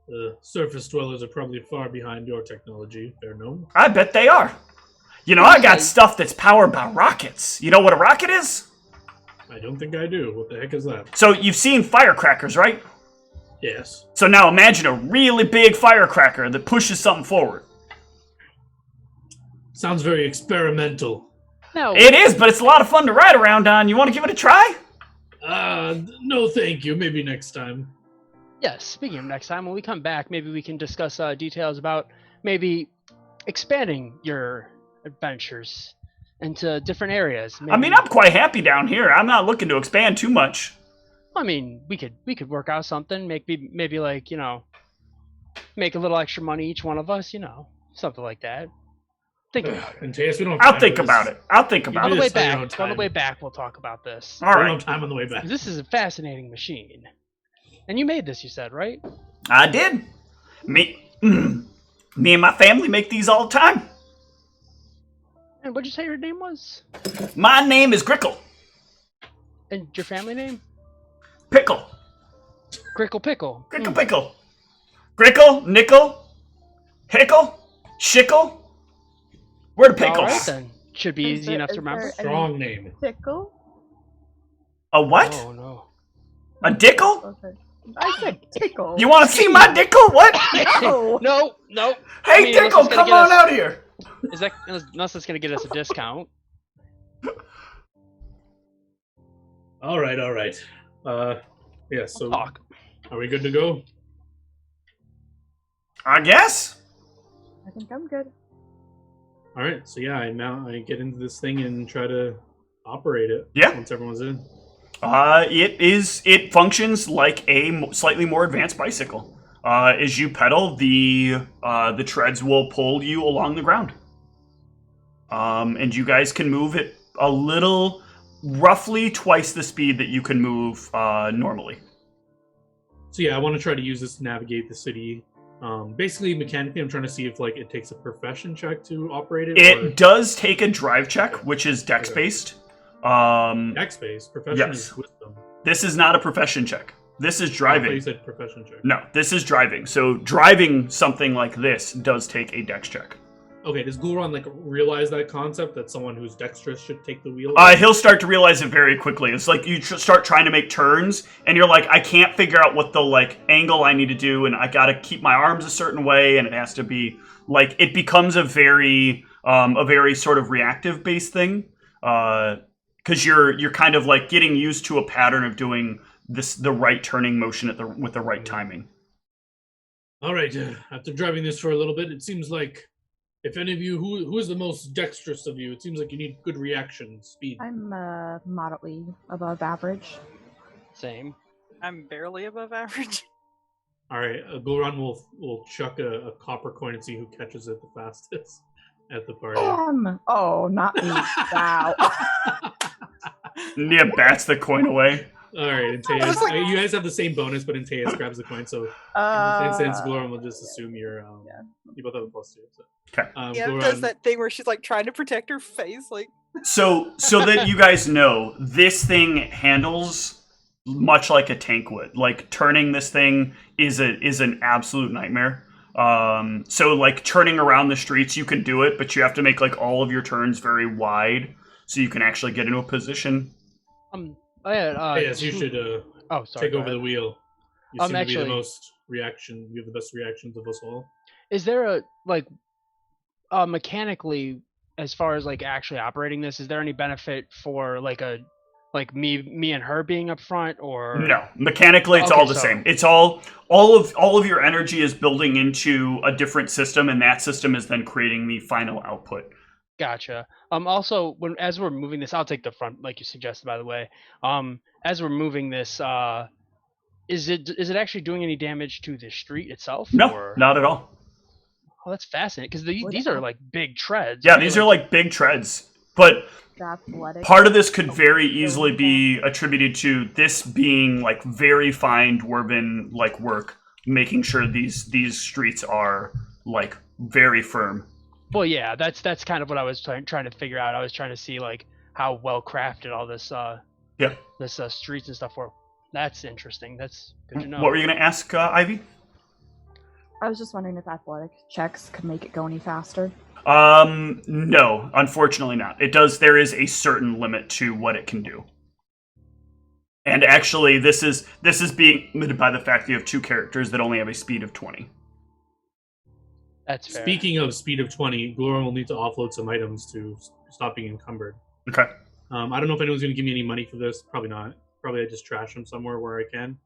The surface dwellers are probably far behind your technology, fair gnome. I bet they are. You know, I got stuff that's powered by rockets. You know what a rocket is? I don't think I do. What the heck is that? So you've seen firecrackers, right? Yes. So now imagine a really big firecracker that pushes something forward. Sounds very experimental. No. It is, but it's a lot of fun to ride around on. You want to give it a try? No thank you. Maybe next time. Yes, speaking of next time, when we come back, maybe we can discuss details about maybe expanding your adventures into different areas. Maybe, I mean, I'm quite happy down here. I'm not looking to expand too much. I mean, we could work out something. Maybe like, you know, make a little extra money each one of us. You know, something like that. Think about it. And Tails, we don't have I'll time think for this. about it. I'll think On about the it. way Just on your own back, on the time. way back, we'll talk about this. All We don't right. have time on the way back. This is a fascinating machine, and you made this. You said, right? I did. Me and my family make these all the time. And what'd you say your name was? My name is Grickle. And your family name? Pickle. Grickle Pickle. Grickle Pickle. Grickle, Nickel, Hickle, Shickle. Where the pickles? All right then. Should be Is easy there- enough to is remember. there Strong name. Tickle? A what? Oh no. A dickle? Okay. I said tickle. You want to see my dickle? What? No. No. Hey, I mean, unless dickle, it's gonna come get on us- out here. Is that unless it's gonna get us a discount? All right. Yeah. So, Talk. are we good to go? I guess. I think I'm good. All right. So yeah, I get into this thing and try to operate it. Yeah. Once everyone's in. It functions like a slightly more advanced bicycle. As you pedal, the treads will pull you along the ground. And you guys can move it a little, roughly twice the speed that you can move normally. So yeah, I want to try to use this to navigate the city. Basically, mechanically, I'm trying to see if like it takes a profession check to operate it. It does take a drive check, which is dex based. Dex based. Profession yes. is wisdom. This is not a profession check. This is I thought driving. you said profession check. No, this is driving. So driving something like this does take a dex check. Okay, does Gulron like realize that concept that someone who's dexterous should take the wheel? He'll start to realize it very quickly. It's like you start trying to make turns, and you're like, I can't figure out what the like angle I need to do, and I got to keep my arms a certain way, and it has to be like it becomes a very sort of reactive based thing, because you're kind of like getting used to a pattern of doing the right turning motion with the right timing. All right. After driving this for a little bit, it seems like if any of you, who is the most dexterous of you? It seems like you need good reaction speed. I'm moderately above average. Same. I'm barely above average. All right, Gulron will chuck a copper coin and see who catches it the fastest at the party. Oh, not me. Wow. Nia bats the coin away. All right, Antaeus, you guys have the same bonus, but Antaeus grabs the coin, so since Gulron will just assume you're you both have a +2. So. Okay. Yeah, does that thing where she's like trying to protect her face, like. So that you guys know, this thing handles much like a tank would. Like turning this thing is an absolute nightmare. So like turning around the streets, you can do it, but you have to make like all of your turns very wide so you can actually get into a position. Yes, you should take over the wheel. You seem to be the most reaction. You have the best reactions of us all. Is there a mechanically, as far as like actually operating this, is there any benefit for like me and her being up front, or no? Mechanically, it's all the same. It's all of your energy is building into a different system, and that system is then creating the final output. Gotcha. Also, as we're moving this, I'll take the front, like you suggested, by the way. As we're moving this, is it actually doing any damage to the street itself? No, or? Not at all. Oh, that's fascinating, because these are like big treads. Yeah, these are like big treads. But part of this could very easily be attributed to this being like very fine dwarven like work, making sure these streets are like very firm. Well, yeah, that's kind of what I was trying to figure out. I was trying to see like how well crafted all this this streets and stuff were. That's interesting. That's good to know. What were you going to ask, Ivy? I was just wondering if athletic checks could make it go any faster. No, unfortunately not. It does. There is a certain limit to what it can do. And actually, this is being limited by the fact that you have two characters that only have a speed of 20. That's fair. Speaking of speed of 20, Gulron will need to offload some items to stop being encumbered. Okay. I don't know if anyone's going to give me any money for this. Probably not. Probably I just trash them somewhere where I can.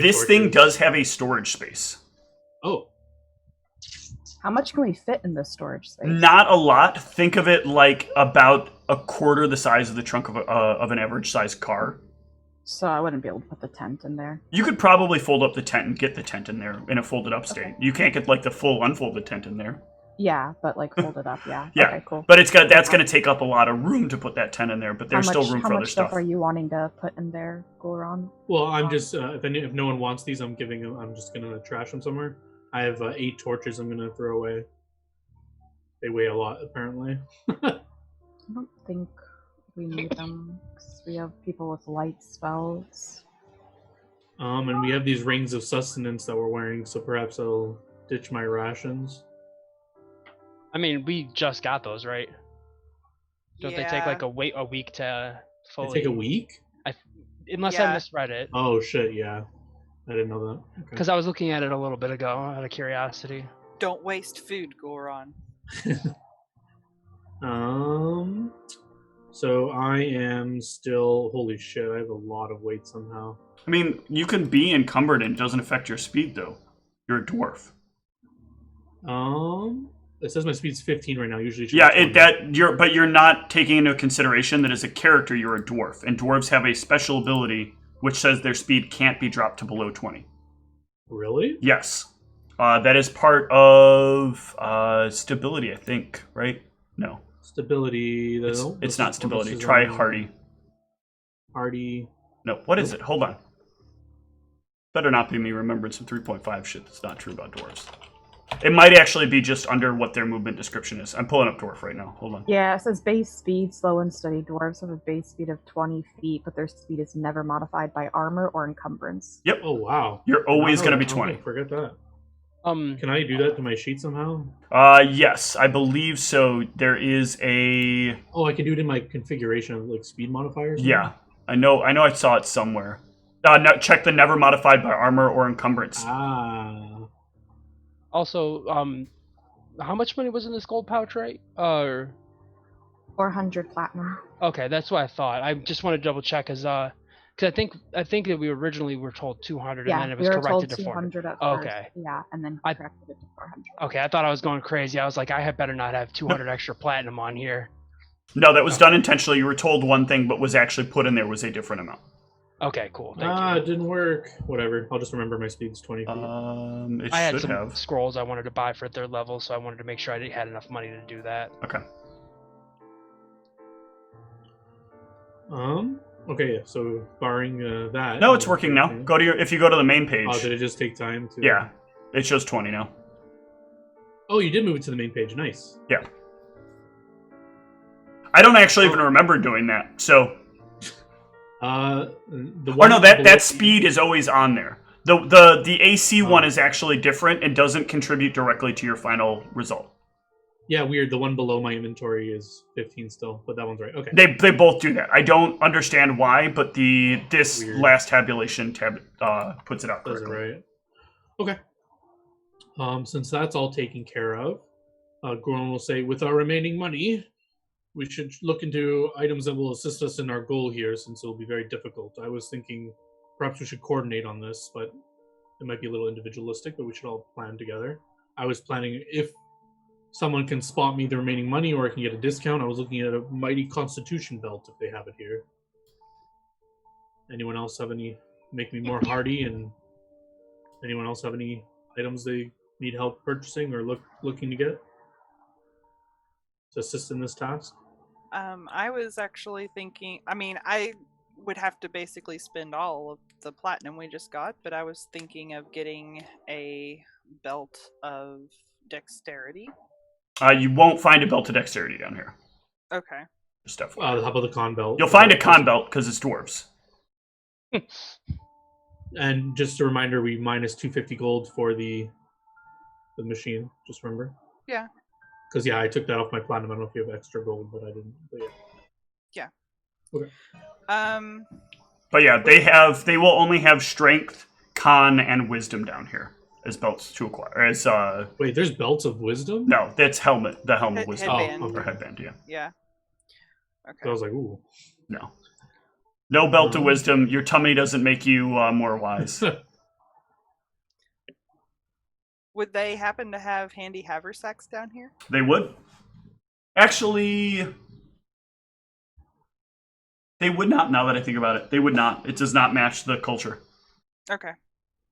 This thing does have a storage space. Oh. How much can we fit in this storage space? Not a lot. Think of it like about a quarter the size of the trunk of an average sized car. So I wouldn't be able to put the tent in there. You could probably fold up the tent and get the tent in there in a folded up state. You can't get like the full unfolded tent in there. Yeah, but like folded up, yeah. Yeah, okay, cool. But that's going to take up a lot of room to put that tent in there. But there's still room for other stuff. How much stuff are you wanting to put in there, Gulron? Well, I'm just if no one wants these, I'm just gonna trash them somewhere. I have 8 torches I'm gonna throw away. They weigh a lot, apparently. I don't think we need them, 'cause we have people with light spells. And we have these rings of sustenance that we're wearing, so perhaps I'll ditch my rations. I mean, we just got those, right? Don't they take like Yeah. a week to They fully? take a week? Unless I Yeah. misread it. Oh shit, yeah. I didn't know that. Okay. Because I was looking at it a little bit ago out of curiosity. Don't waste food, Goron. So I am still. Holy shit! I have a lot of weight somehow. I mean, you can be encumbered and it doesn't affect your speed, though. You're a dwarf. It says my speed's 15 right now. Usually, but you're not taking into consideration that as a character you're a dwarf, and dwarves have a special ability which says their speed can't be dropped to below 20. Really? Yes, that is part of stability, I think. Right? No, Stability. it's not stability. Try hardy. Hardy. No, what is it? Hold on. Better not be me remembering some 3.5 shit that's not true about dwarves. It might actually be just under what their movement description is. I'm pulling up dwarf right now. Hold on. Yeah, it says base speed, slow and steady. Dwarves have a base speed of 20 feet, but their speed is never modified by armor or encumbrance. Yep. Oh wow. You're always going to be Okay, 20. Forget that. Can Can I do that to my sheet somehow? Yes, I believe so. There is a... Oh, I can do it in my configuration of like speed modifiers. Yeah, I know I saw it somewhere. No, check the never modified by armor or encumbrance. Also, how much money was in this gold pouch, right? 400 platinum. Okay, that's what I thought. I just want to double check, because I think that we originally were told 200, Yeah, and then it was we were told corrected to 400. 200 at first. Okay. Yeah, and then I- corrected it to 400. Okay, I thought I was going crazy. I was like, I had better not have 200 extra platinum on here. No, that was done intentionally. You were told one thing, but was actually put in there was a different amount. Okay, cool. Thank you. It didn't work. Whatever. I'll just remember my speed's 20 feet. It I had should some have. scrolls I wanted to buy for 3rd level, so I wanted to make sure I had enough money to do that. Okay. Okay, yeah, so barring that. No, it's working now. If you go to the main page. Oh, did it just take time to? Yeah, it shows 20 now. Oh, you did move it to the main page. Nice. Yeah. I don't actually even remember doing that. So. That speed is always on there. The AC one is actually different and doesn't contribute directly to your final result. Yeah, weird. The one below my inventory is 15 still, but that one's right. Okay. They both do that. I don't understand why, but this Weird. last tabulation puts it out Does it correctly. right. Okay. Since that's all taken care of, Goron will say, with our remaining money, we should look into items that will assist us in our goal here, since it'll be very difficult. I was thinking perhaps we should coordinate on this, but it might be a little individualistic, but we should all plan together. I was planning if someone can spot me the remaining money or I can get a discount. I was looking at a mighty constitution belt if they have it here. Anyone else have any make me more hardy, and anyone else have any items they need help purchasing or looking to get to assist in this task? I was actually thinking, I mean, I would have to basically spend all of the platinum we just got, but I was thinking of getting a belt of dexterity. You won't find a belt of dexterity down here. Okay. Stuff. How about the con belt? You'll find a con belt because it's dwarves. And just a reminder, we minus 250 gold for the machine. Just remember. Yeah. Because I took that off my platinum. I don't know if you have extra gold, but I didn't. But yeah. Okay. But yeah, they will only have strength, con, and wisdom down here as belts to acquire. Wait, there's belts of wisdom? No, that's helmet. The helmet wisdom. Headband. okay. Or headband, yeah. Yeah. Okay. So I was like, ooh. No belt of wisdom. Your tummy doesn't make you more wise. Would they happen to have handy haversacks down here? They would. Actually, they would not, now that I think about it. They would not. It does not match the culture. Okay.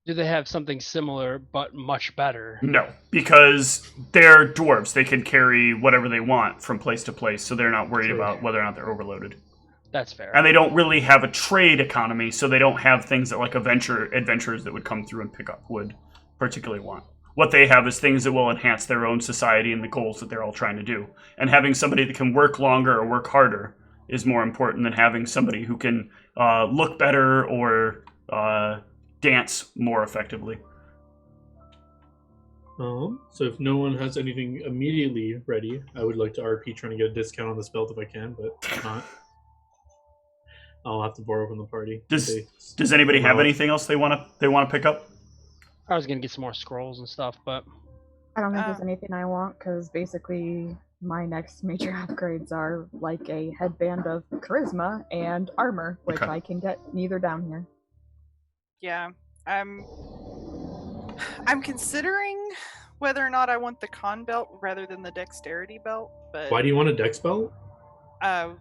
Do they have something similar but much better? No, because they're dwarves. They can carry whatever they want from place to place, so they're not worried True. about whether or not they're overloaded. That's fair. And they don't really have a trade economy, so they don't have things that like adventurers that would come through and pick up would particularly want. what they have is things that will enhance their own society and the goals that they're all trying to do. And having somebody that can work longer or work harder is more important than having somebody who can look better or dance more effectively. So if no one has anything immediately ready, I would like to RP trying to get a discount on this belt if I can, but if not, I'll have to borrow from the party. Does anybody have anything else they want to pick up? I was gonna get some more scrolls and stuff, but I don't think there's anything I want, because basically my next major upgrades are like a headband of charisma and armor, which I can get neither down here. Yeah, I'm considering whether or not I want the con belt rather than the dexterity belt. But why do you want a dex belt? I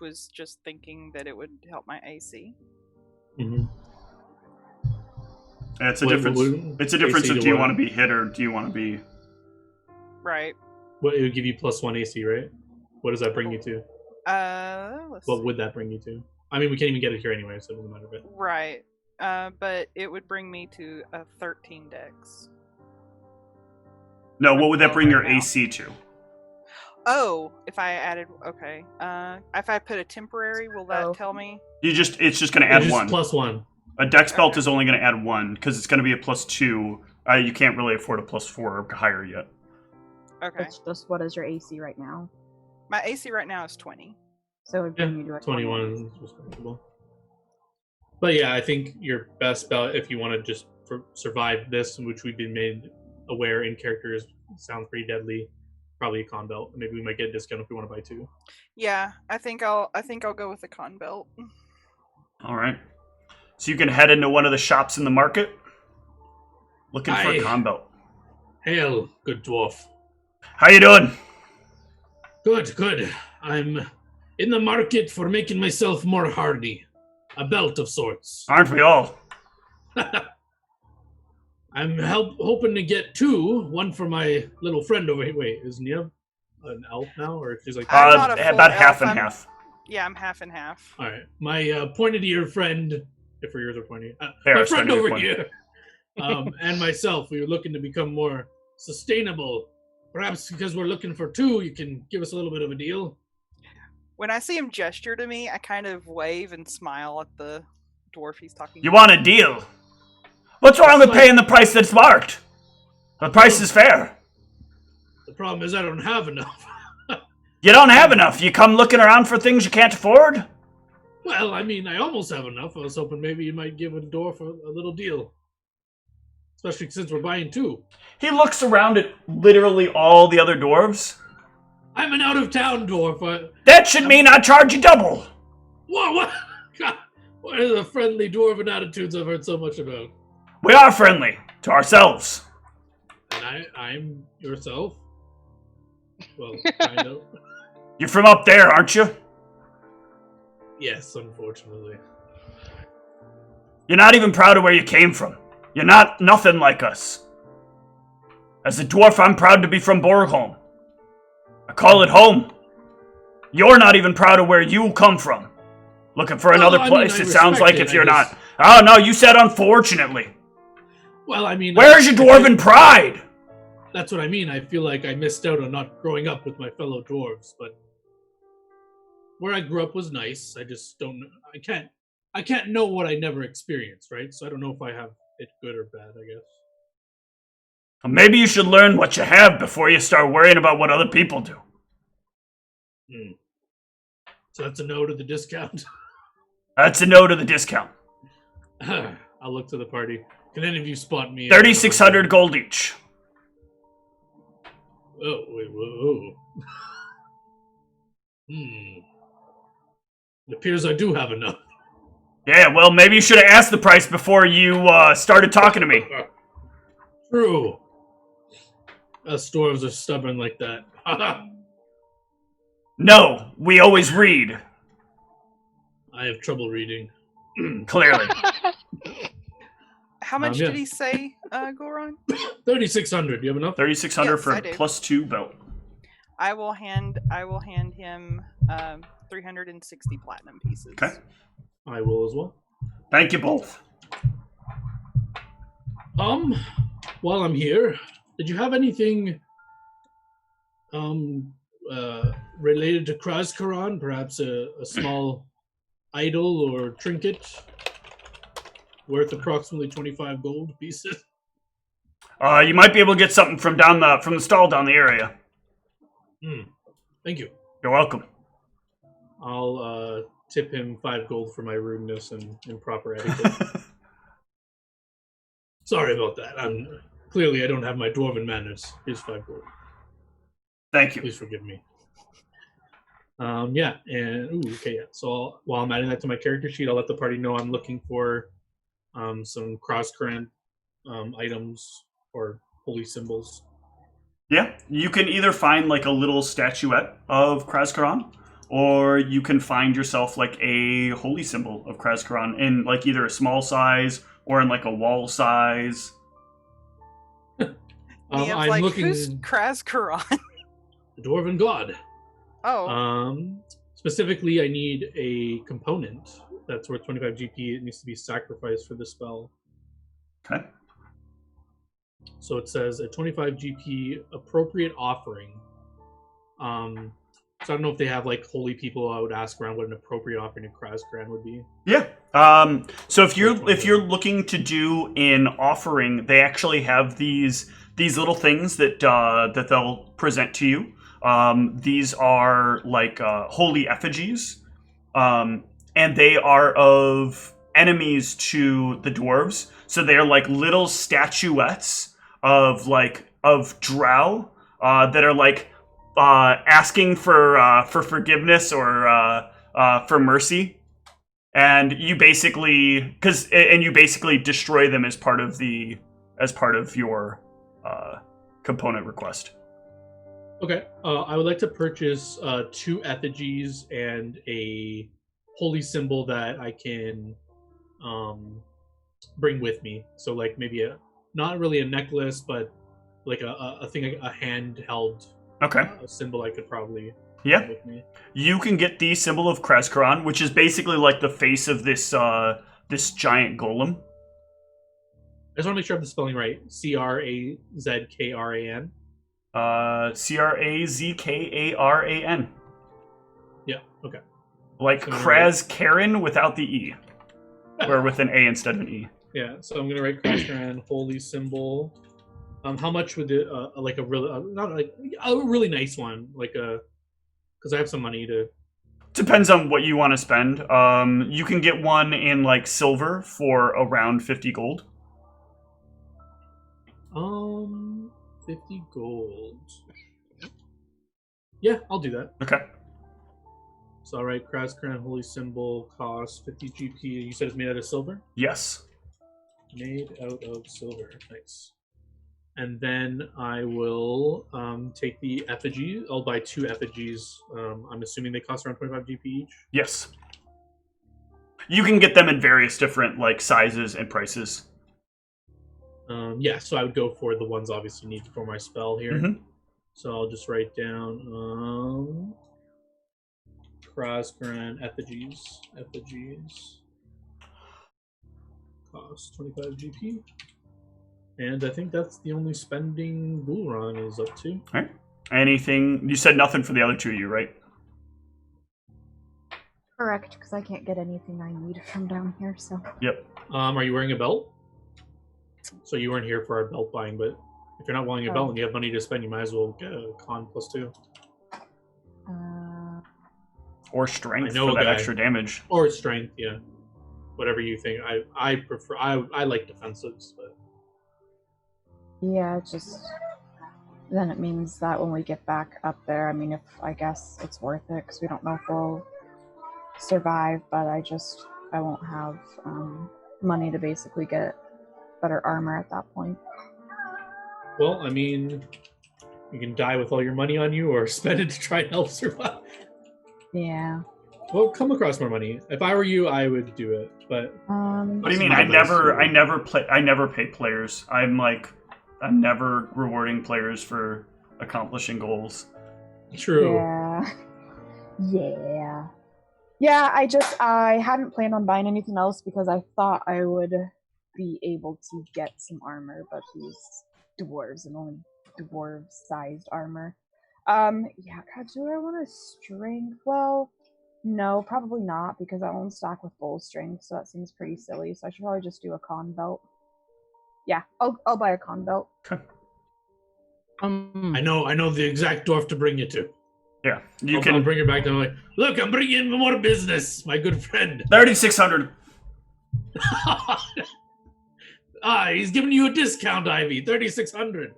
was just thinking that it would help my AC. Mm-hmm. It's a difference. It's a difference of do you want to be hit or do you want to be... Right. Well, it would give you +1 AC, right? What does that bring you to? What would that bring you to? I mean, we can't even get it here anyway, so it doesn't matter. But... Right. But it would bring me to a 13 dex. No, what would that bring your AC to? Oh, if I added... Okay. If I put a temporary, will that tell me? It's just going to add 1. +1. A dex belt is only going to add 1, because it's going to be a +2. You can't really afford a +4 or higher yet. Okay. It's just, what is your AC right now? My AC right now is 20. So it would bring you to a 21 is respectable. But yeah, I think your best belt, if you want to just survive this, which we've been made aware in characters, sounds pretty deadly. Probably a con belt. Maybe we might get a discount if we want to buy 2. Yeah, I think I'll go with the con belt. All right. So you can head into one of the shops in the market, looking for a con belt. Hail, good dwarf. How you doing? Good. I'm in the market for making myself more hardy. A belt of sorts. Aren't we all? I'm hoping to get 2. One for my little friend over here. Wait, isn't he an elf now, or she's like about half and half? Yeah, I'm half and half. All right, my pointed ear friend. If her ears are pointy, my friend over here, and myself. We were looking to become more sustainable. Perhaps because we're looking for 2, you can give us a little bit of a deal. When I see him gesture to me, I kind of wave and smile at the dwarf he's talking to. You want a deal? What's wrong with paying the price that's marked? The price is fair. The problem is I don't have enough. You don't have enough? You come looking around for things you can't afford? Well, I mean, I almost have enough. I was hoping maybe you might give a dwarf a little deal. Especially since we're buying 2. He looks around at literally all the other dwarves. I'm an out-of-town dwarf. That should mean I charge you double. What? God, what are the friendly dwarven attitudes I've heard so much about? We are friendly to ourselves. And I'm yourself? Well, kind of. You're from up there, aren't you? Yes, unfortunately. You're not even proud of where you came from. You're nothing like us. As a dwarf, I'm proud to be from Borgholm. I call it home. You're not even proud of where you come from. Looking for another place, it sounds like if you're not. Oh, no, you said unfortunately. Well, I mean... Where's your dwarven pride? That's what I mean. I feel like I missed out on not growing up with my fellow dwarves, but... Where I grew up was nice. I just don't... I can't know what I never experienced, right? So I don't know if I have it good or bad, I guess. Well, maybe you should learn what you have before you start worrying about what other people do. So that's a no to the discount? That's a no to the discount. I'll look to the party. Can any of you spot me? 3,600 gold each. Oh, wait, whoa. It appears I do have enough. Yeah, well, maybe you should have asked the price before you started talking to me. True. Us dwarves are stubborn like that. No, we always read. I have trouble reading. Clearly. How much did he say, Goron? 3,600. You have enough? 3,600 Yes, for I a do. +2 belt. I will hand him 360 platinum pieces. Okay. I will as well. Thank you both. while I'm here, did you have anything related to Kruzkaran? Perhaps a small idol or trinket worth approximately 25 gold pieces? You might be able to get something from the stall down the area. Thank you. You're welcome. I'll tip him 5 gold for my rudeness and improper etiquette. Sorry about that. Clearly I don't have my dwarven manners. Here's 5 gold. Thank you. Please forgive me. Yeah, and okay, yeah. So while I'm adding that to my character sheet, I'll let the party know I'm looking for some cross-current items or holy symbols. Yeah, you can either find like a little statuette of Kruzkaran, or you can find yourself like a holy symbol of Kruzkaran in like either a small size or in like a wall size. I'm like, who's Kruzkaran? The dwarven god. Oh. Specifically, I need a component that's worth 25 GP. It needs to be sacrificed for the spell. Okay. So it says a 25 GP appropriate offering. So I don't know if they have like holy people. I would ask around what an appropriate offering to Kruzkaran would be. Yeah. So if you're looking to do an offering, they actually have these little things that they'll present to you. These are like holy effigies, and they are of enemies to the dwarves. So they are like little statuettes of drow that are like asking for forgiveness or for mercy, and you basically destroy them as part of your component request. Okay, I would like to purchase 2 effigies and a holy symbol that I can bring with me. So like maybe not really a necklace, but like a thing, a handheld symbol I could probably bring with me. You can get the symbol of Kruzkaran, which is basically like the face of this giant golem. I just want to make sure I'm spelling right. Krazkaran. Krazkaran. Yeah, okay. Like Kruzkaran without the E. Or with an A instead of an E. Yeah, so I'm gonna write Kruzkaran holy symbol. How much would it like a really not like a really nice one, like because I have some money to. Depends on what you want to spend. You can get one in like silver for around 50 gold. 50 gold. Yeah, I'll do that. Okay. So I'll write Kruzkaran holy symbol costs 50 GP. You said it's made out of silver? Yes. Made out of silver. Nice. And then I will take the effigy. I'll buy 2 effigies. I'm assuming they cost around 25 GP each? Yes. You can get them in various different like sizes and prices. Yeah, so I would go for the ones obviously needed for my spell here. Mm-hmm. So I'll just write down Kruzkaran effigies. Cost 25 GP. And I think that's the only spending Gul'ran is up to. All right. Anything? You said nothing for the other 2 of you, right? Correct, because I can't get anything I need from down here, so. Yep. Are you wearing a belt? So you weren't here for our belt buying, but if you're not wearing a belt and you have money to spend, you might as well get a con +2. Or strength for that extra damage. Or strength, yeah. Whatever you think. I prefer. I like defensives, but. Yeah, just then it means that when we get back up there, I mean, I guess it's worth it because we don't know if we'll survive, but I won't have money to basically get better armor at that point. Well, I mean, you can die with all your money on you or spend it to try and help survive. Yeah. Well, come across more money. If I were you, I would do it, but... What do you mean? I never pay players. I'm never rewarding players for accomplishing goals. True. Yeah, I hadn't planned on buying anything else because I thought I would be able to get some armor, but these dwarves and only dwarf-sized armor. Yeah, God, do I want a strength? Well, no, probably not, because I won't stack with full strength, so that seems pretty silly. So I should probably just do a con belt. Yeah, I'll buy a con belt. I know the exact dwarf to bring you to. Yeah, I'll bring her back to. I'm like, look, I'm bringing in more business, my good friend. 3,600. He's giving you a discount, Ivy. 3,600.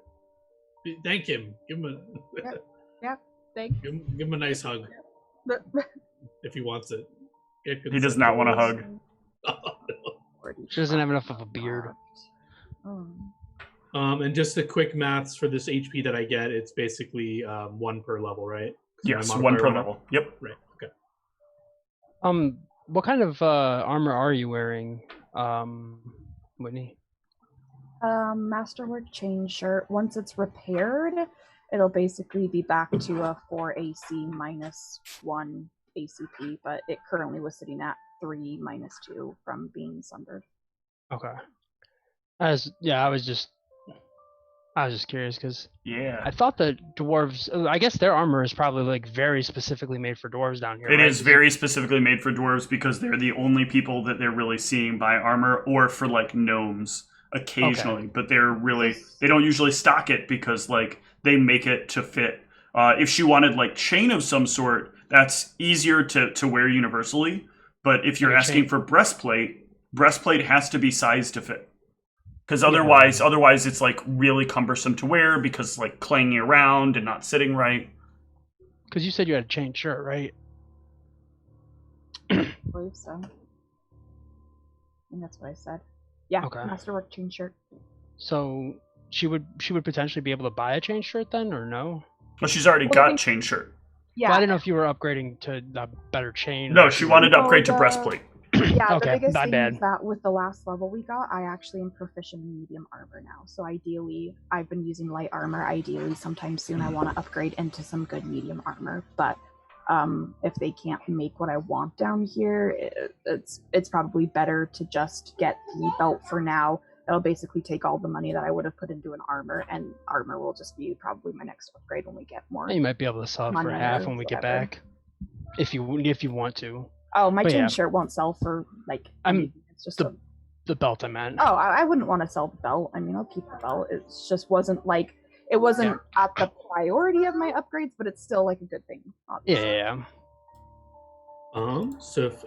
Thank him. Give him a. Yeah, thanks. Give him a nice hug if he wants it. He does not want a hug. Oh, no. She doesn't have enough of a beard. And just the quick maths for this HP that I get, it's basically 1 per level, right? Yes, 1 per level. Yep. Right. Okay. What kind of armor are you wearing, Whitney? Masterwork chain shirt. Once it's repaired, it'll basically be back to a 4 AC minus 1 ACP, but it currently was sitting at 3 minus 2 from being sundered. Okay. I was just curious because I thought that dwarves. I guess their armor is probably like very specifically made for dwarves down here. It is very specifically made for dwarves because they're the only people that they're really seeing buy armor, or for like gnomes occasionally. Okay. But they don't usually stock it because like they make it to fit. If she wanted like chain of some sort, that's easier to wear universally. But if you're asking for breastplate has to be sized to fit. Because otherwise it's like really cumbersome to wear because like clanging around and not sitting right. Because you said you had a chain shirt, right? I believe so. I think that's what I said. Yeah, okay. Masterwork chain shirt. So she would potentially be able to buy a chain shirt then, or no? Well, she's already got chain shirt. Yeah. Well, I didn't know if you were upgrading to a better chain. No, she wanted to upgrade to breastplate. Yeah, okay, the biggest thing bad. is that with the last level we got, I actually am proficient in medium armor now. So ideally, I've been using light armor. Ideally, sometime soon I want to upgrade into some good medium armor. But if they can't make what I want down here, it's probably better to just get the belt for now. That'll basically take all the money that I would have put into an armor, and armor will just be probably my next upgrade when we get more. You might be able to sell it for half when we get back, if you want to. Oh, my chain shirt won't sell for like. It's just the belt I meant. Oh, I wouldn't want to sell the belt. I mean, I'll keep the belt. It just wasn't at the priority of my upgrades, but it's still like a good thing. Obviously. Yeah. So if,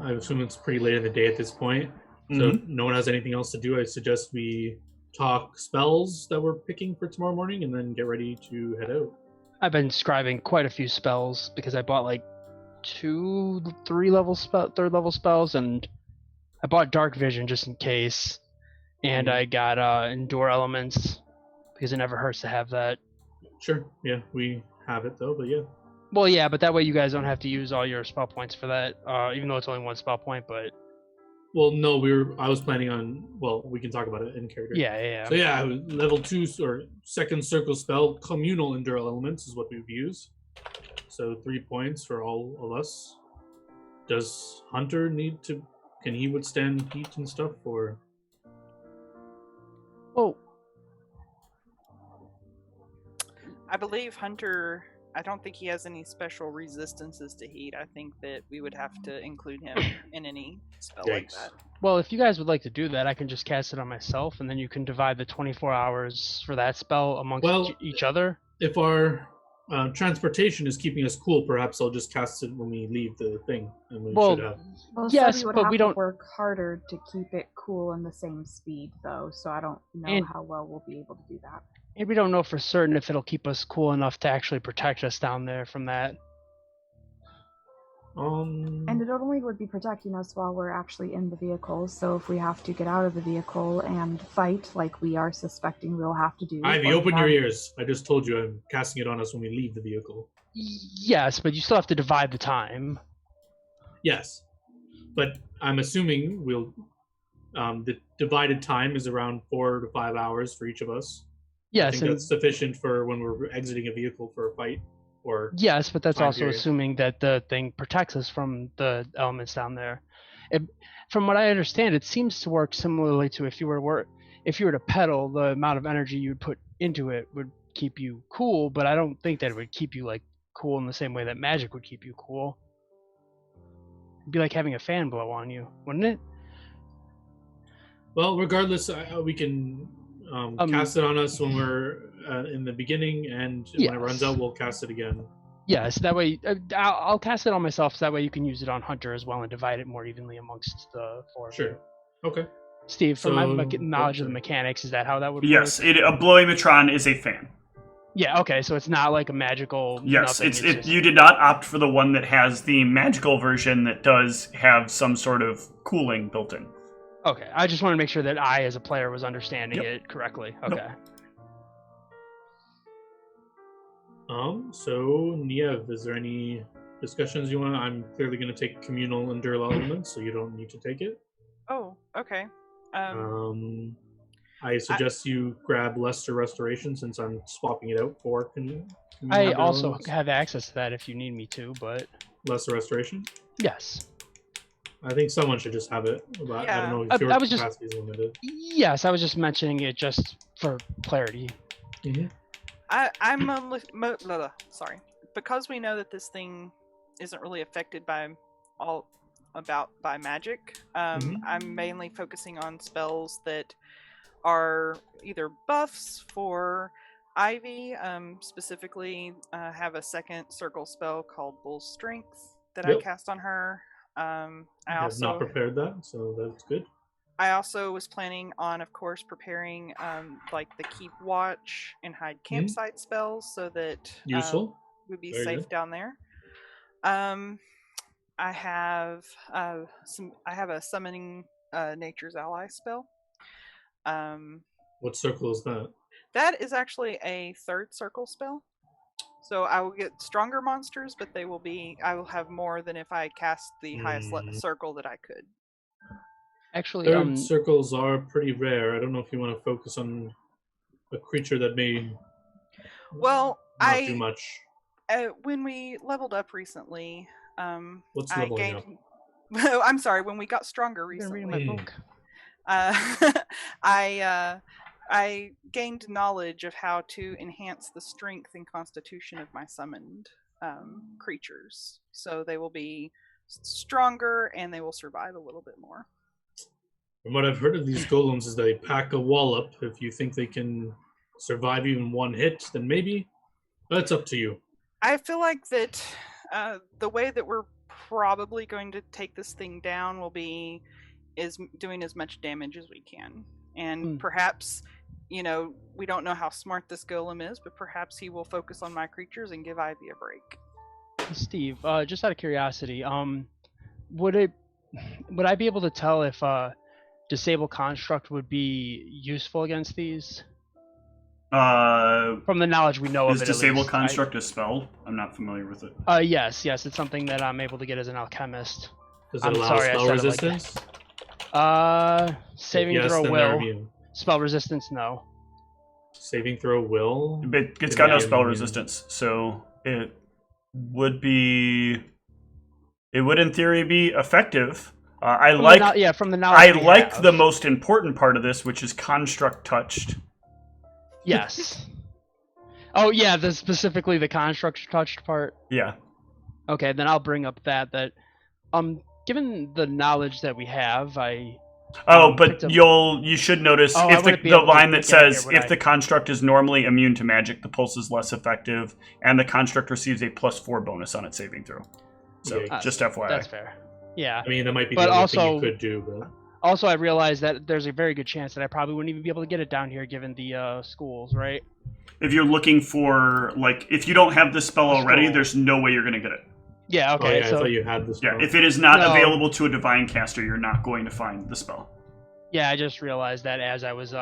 I assume it's pretty late in the day at this point. So if no one has anything else to do, I suggest we talk spells that we're picking for tomorrow morning, and then get ready to head out. I've been scribing quite a few spells because I bought like 2 3 level third level spells, and I bought Dark Vision just in case, and I got Endure Elements because it never hurts to have that. Sure, yeah, we have it though, but yeah. Well, yeah, but that way you guys don't have to use all your spell points for that, even though it's only 1 spell point. But well, no, I was planning on. Well, we can talk about it in character. Yeah. So yeah, level 2 or second circle spell, Communal Endure Elements is what we've used. So 3 points for all of us. Does Hunter can he withstand heat and stuff, or? Oh. I believe Hunter, I don't think he has any special resistances to heat. I think that we would have to include him in any spell like that. Well, if you guys would like to do that, I can just cast it on myself, and then you can divide the 24 hours for that spell amongst each other. If our transportation is keeping us cool, perhaps I'll just cast it when we leave the thing. And we should have... yes, but we don't work harder to keep it cool in the same speed, though. So I don't know how well we'll be able to do that. And we don't know for certain if it'll keep us cool enough to actually protect us down there from that. And it only would be protecting us while we're actually in the vehicle. So if we have to get out of the vehicle and fight, like we are suspecting we'll have to do. Ivy, open your ears. I just told you I'm casting it on us when we leave the vehicle. Yes, but you still have to divide the time. Yes, but I'm assuming the divided time is around 4 to 5 hours for each of us. Yes, I think that's sufficient for when we're exiting a vehicle for a fight. Or yes, but that's also assuming that the thing protects us from the elements down there. From what I understand, it seems to work similarly to if you were if you were to pedal, the amount of energy you'd put into it would keep you cool, but I don't think that it would keep you like cool in the same way that magic would keep you cool. It'd be like having a fan blow on you, wouldn't it? Well, regardless, we can cast it on us when we're in the beginning, and when it runs out, we'll cast it again. Yes, that way I'll cast it on myself, so that way you can use it on Hunter as well and divide it more evenly amongst the four of you. Sure. Okay. Steve, from my knowledge of the mechanics, is that how that would work? Yes, a Blowing-Matron is a fan. Yeah, okay, so it's not like a magical... Yes, nothing, it's you did not opt for the one that has the magical version that does have some sort of cooling built in. Okay, I just want to make sure that I, as a player, was understanding it correctly. Okay. So, Niev, is there any discussions you want? I'm clearly going to take communal and dual elements, so you don't need to take it. Oh, okay. I suggest you grab Lesser Restoration since I'm swapping it out for communal. I also have access to that if you need me to, but... Lesser Restoration? Yes. I think someone should just have it. But Yeah. I don't know if your capacity is limited. Yes, I was just mentioning it just for clarity. Mm-hmm. Sorry. Because we know that this thing isn't really affected by magic, I'm mainly focusing on spells that are either buffs for Ivy, specifically have a second circle spell called Bull's Strength that I cast on her. I have not prepared that, so that's good. I also was planning on, of course, preparing like the Keep Watch and Hide Campsite spells so that useful would be Very safe good. down there. I have I have a Summoning Nature's Ally spell. What circle is that? That is actually a third circle spell. So I will get stronger monsters, but I will have more than if I cast the highest circle that I could. Actually, third circles are pretty rare. I don't know if you want to focus on a creature that may not do much. When we leveled up recently, What's leveling up? I'm sorry, when we got stronger recently. Reading my book. I gained knowledge of how to enhance the strength and constitution of my summoned creatures. So they will be stronger and they will survive a little bit more. From what I've heard of these golems is they pack a wallop. If you think they can survive even one hit, then maybe. That's up to you. I feel like that the way that we're probably going to take this thing down will be doing as much damage as we can. And perhaps, we don't know how smart this golem is, but perhaps he will focus on my creatures and give Ivy a break. Steve, just out of curiosity, would I be able to tell if Disable Construct would be useful against these? From the knowledge we know of it, is Disable Construct a spell? I'm not familiar with it. Yes, it's something that I'm able to get as an alchemist. Does it allow spell resistance? Saving throw will. Spell resistance, no. Saving throw will? It's got no spell resistance, so it would in theory be effective. From the knowledge the most important part of this, which is construct touched. Yes. Oh yeah, specifically the construct touched part. Yeah. Okay, then I'll bring up that given the knowledge that we have, you should notice if the line that says if the construct is normally immune to magic, the pulse is less effective, and the construct receives a +4 bonus on its saving throw. So just FYI. That's fair. Yeah. I mean, that might be the only thing you could do, but also I realize that there's a very good chance that I probably wouldn't even be able to get it down here given the schools, right? If you're looking for if you don't have this spell already, there's no way you're going to get it. Yeah, okay. I thought you had the spell. Yeah, if it is not available to a divine caster, you're not going to find the spell. Yeah, I just realized that as I was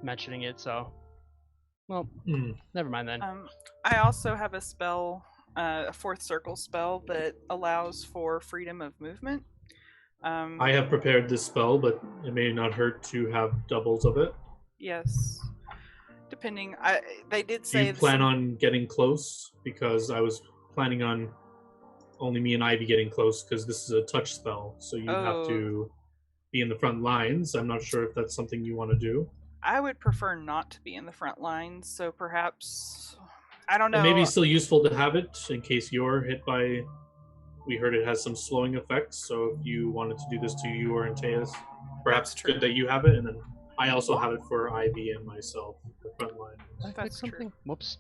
mentioning it, so... Well, never mind then. I also have a spell, a fourth circle spell, that allows for freedom of movement. I have prepared this spell, but it may not hurt to have doubles of it. Yes. Depending... they did say... Do you plan on getting close? Because I was planning on only me and Ivy getting close, because this is a touch spell, so you have to be in the front lines. I'm not sure if that's something you want to do. I would prefer not to be in the front lines, so perhaps I don't know. It may be still useful to have it in case you're hit by. We heard it has some slowing effects, so if you wanted to do this to you or Antaeus, perhaps it's good that you have it, and then I also have it for Ivy and myself, the front line. I clicked something? Whoops.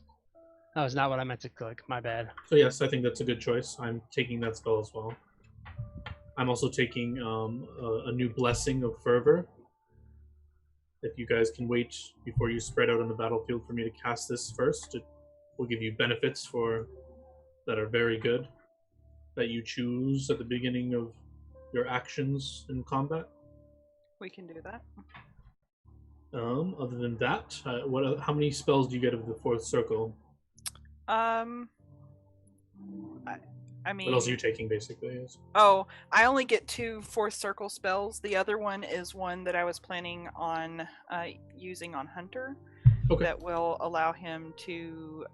That was not what I meant to click. My bad. So yes, I think that's a good choice. I'm taking that spell as well. I'm also taking a new Blessing of Fervor. If you guys can wait before you spread out on the battlefield for me to cast this first, it will give you benefits that are very good that you choose at the beginning of your actions in combat. We can do that. Other than that, how many spells do you get of the fourth circle? I mean, what else are you taking, basically? Oh, I only get 2 fourth circle spells. The other one is one that I was planning on using on Hunter. Okay. That will allow him to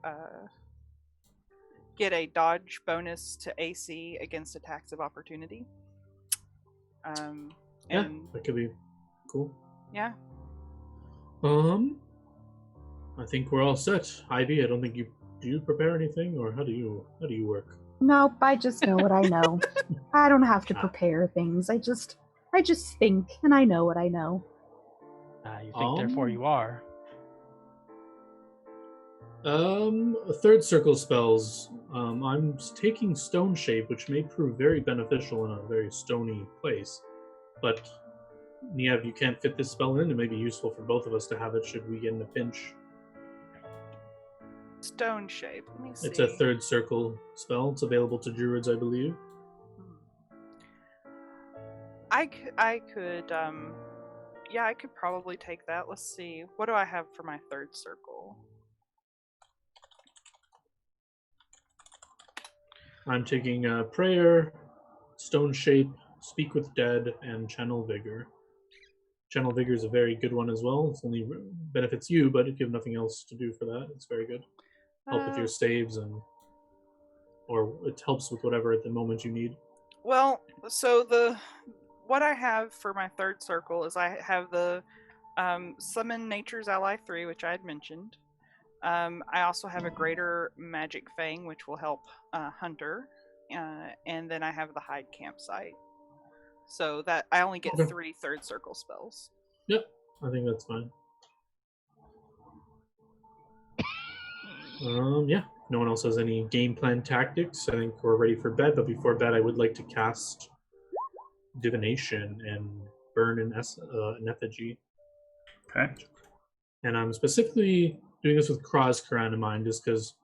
get a dodge bonus to AC against attacks of opportunity. And that could be cool. Yeah. I think we're all set. Ivy, I don't think do you prepare anything, or how do you work? Nope, I just know what I know. I don't have to prepare things. I just think, and I know what I know. You think, therefore you are. Third circle spells. I'm taking Stone Shape, which may prove very beneficial in a very stony place. But, Niev, you can't fit this spell in. It may be useful for both of us to have it should we get in a pinch. Stone Shape. Let me see. It's a third circle spell. It's available to druids, I believe. I could I could probably take that. Let's see. What do I have for my third circle? I'm taking Prayer, Stone Shape, Speak with Dead, and Channel Vigor. Channel Vigor is a very good one as well. It only benefits you, but if you have nothing else to do for that, it's very good. Help with your saves, or it helps with whatever at the moment you need. Well, so what I have for my third circle is I have the Summon Nature's Ally 3, which I had mentioned. I also have a Greater Magic Fang, which will help Hunter, and then I have the Hide Campsite. So that I only get 3 third circle spells. Yep, I think that's fine. Yeah, no one else has any game plan tactics. I think we're ready for bed, but before bed I would like to cast Divination and burn an effigy. Okay. And I'm specifically doing this with Kruzkaran in mind, just because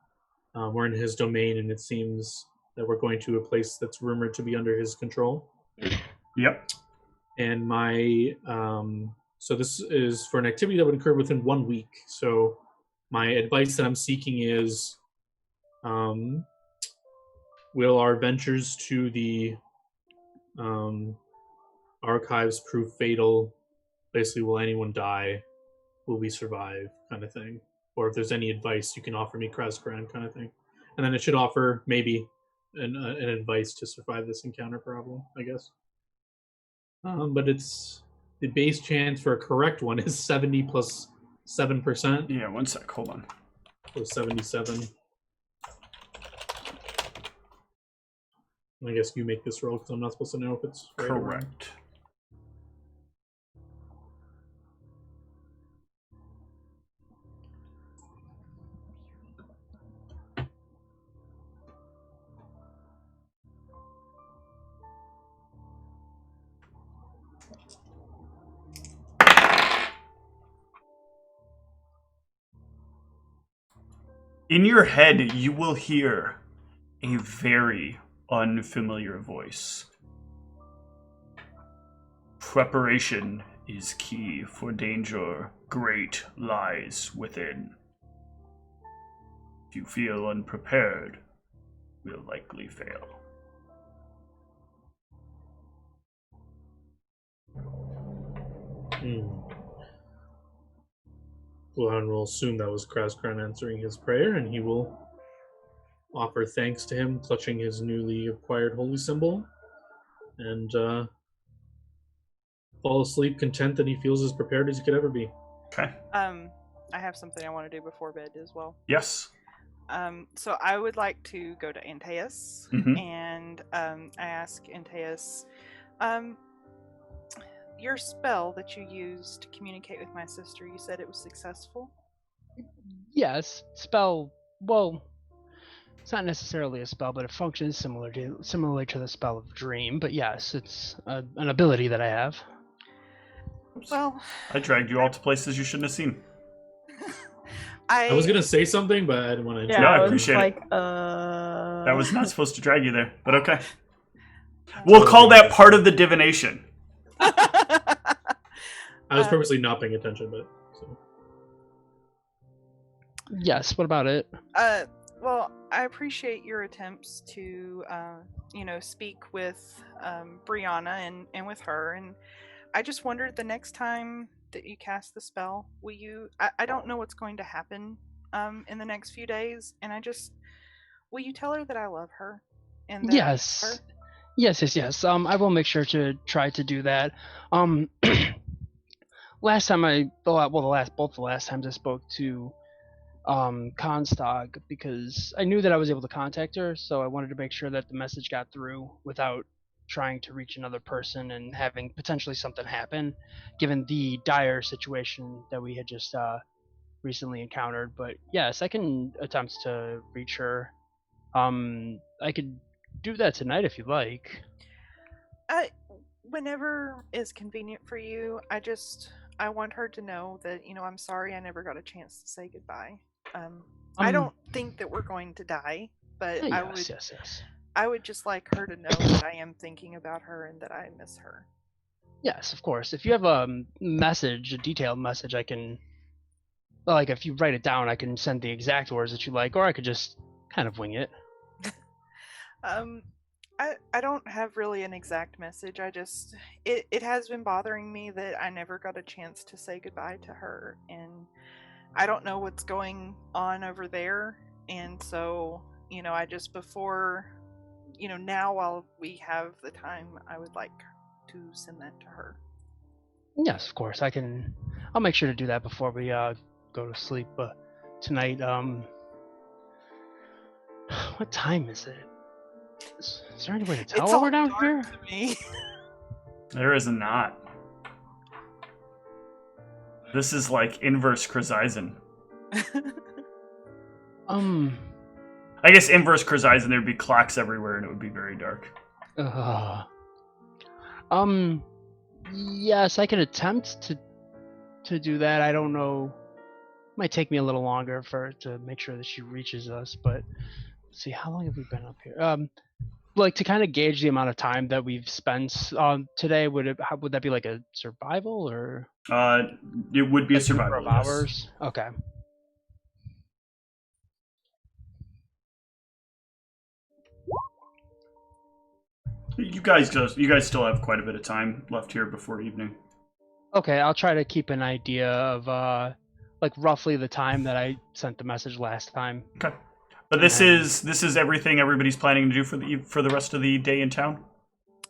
we're in his domain, and it seems that we're going to a place that's rumored to be under his control. Yep. And my so this is for an activity that would occur within 1 week. So my advice that I'm seeking is, will our ventures to the archives prove fatal? Basically, will anyone die? Will we survive? Kind of thing. Or if there's any advice you can offer me, Kruzkaran, kind of thing. And then it should offer maybe an advice to survive this encounter problem, I guess. But it's the base chance for a correct one is 70 plus 7%. Yeah, 1 sec. Hold on. So 77. I guess you make this roll because I'm not supposed to know if it's right or wrong. Correct. In your head, you will hear a very unfamiliar voice. Preparation is key, for danger great lies within. If you feel unprepared, we'll likely fail. Luhan will assume that was Kruzkaran answering his prayer, and he will offer thanks to him, clutching his newly acquired holy symbol, and fall asleep content that he feels as prepared as he could ever be. Okay. I have something I want to do before bed as well. Yes. So I would like to go to Antaeus Mhm. and I ask Antaeus, your spell that you used to communicate with my sister, you said it was successful? Yes, spell. Well, it's not necessarily a spell, but it functions similarly to the spell of dream. But yes, it's an ability that I have. Well, I dragged you all to places you shouldn't have seen. I was gonna say something, but I didn't want to Yeah, No, I I was appreciate it. like, That was not supposed to drag you there, but okay. We'll call that part of the divination. I was purposely not paying attention, but so. Yes. What about it? Well, I appreciate your attempts to, speak with Brianna and with her, and I just wondered the next time that you cast the spell, will you? I don't know what's going to happen in the next few days, and will you tell her that I love her? And that I miss her? Yes. I will make sure to try to do that. Both the last times I spoke to Constog, because I knew that I was able to contact her, so I wanted to make sure that the message got through without trying to reach another person and having potentially something happen, given the dire situation that we had just recently encountered. But yes, I can attempt to reach her. I could do that tonight if you like. Whenever is convenient for you, I want her to know that, I'm sorry I never got a chance to say goodbye. I don't think that we're going to die, but Yes. I would just like her to know that I am thinking about her and that I miss her. Yes, of course. If you have a detailed message, I can, like, if you write it down, I can send the exact words that you like, or I could just kind of wing it. I don't have really an exact message. It has been bothering me that I never got a chance to say goodbye to her, and I don't know what's going on over there, and so, I just before, now while we have the time, I would like to send that to her. Yes, of course. I'll make sure to do that before we go to sleep tonight. What time is it? Is there any way to tell It's while all we're down dark here? to me. There is not. This is like inverse Krzyzin. I guess inverse Krzyzin, there'd be clocks everywhere and it would be very dark. Yes, I can attempt to do that. I don't know. It might take me a little longer to make sure that she reaches us, but let's see, how long have we been up here? Like, to kind of gauge the amount of time that we've spent today, would that be like a survival, or It would be a like survival. number of hours? Okay. You guys still have quite a bit of time left here before evening. Okay, I'll try to keep an idea of like roughly the time that I sent the message last time. Okay. But this is everything everybody's planning to do for the rest of the day in town?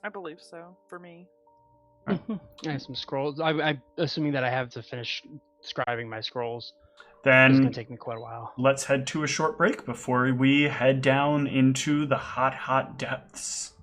I believe so, for me. Right. I have some scrolls. I'm assuming that I have to finish scribing my scrolls. It's Then going to take me quite a while. let's head to a short break before we head down into the hot, hot depths.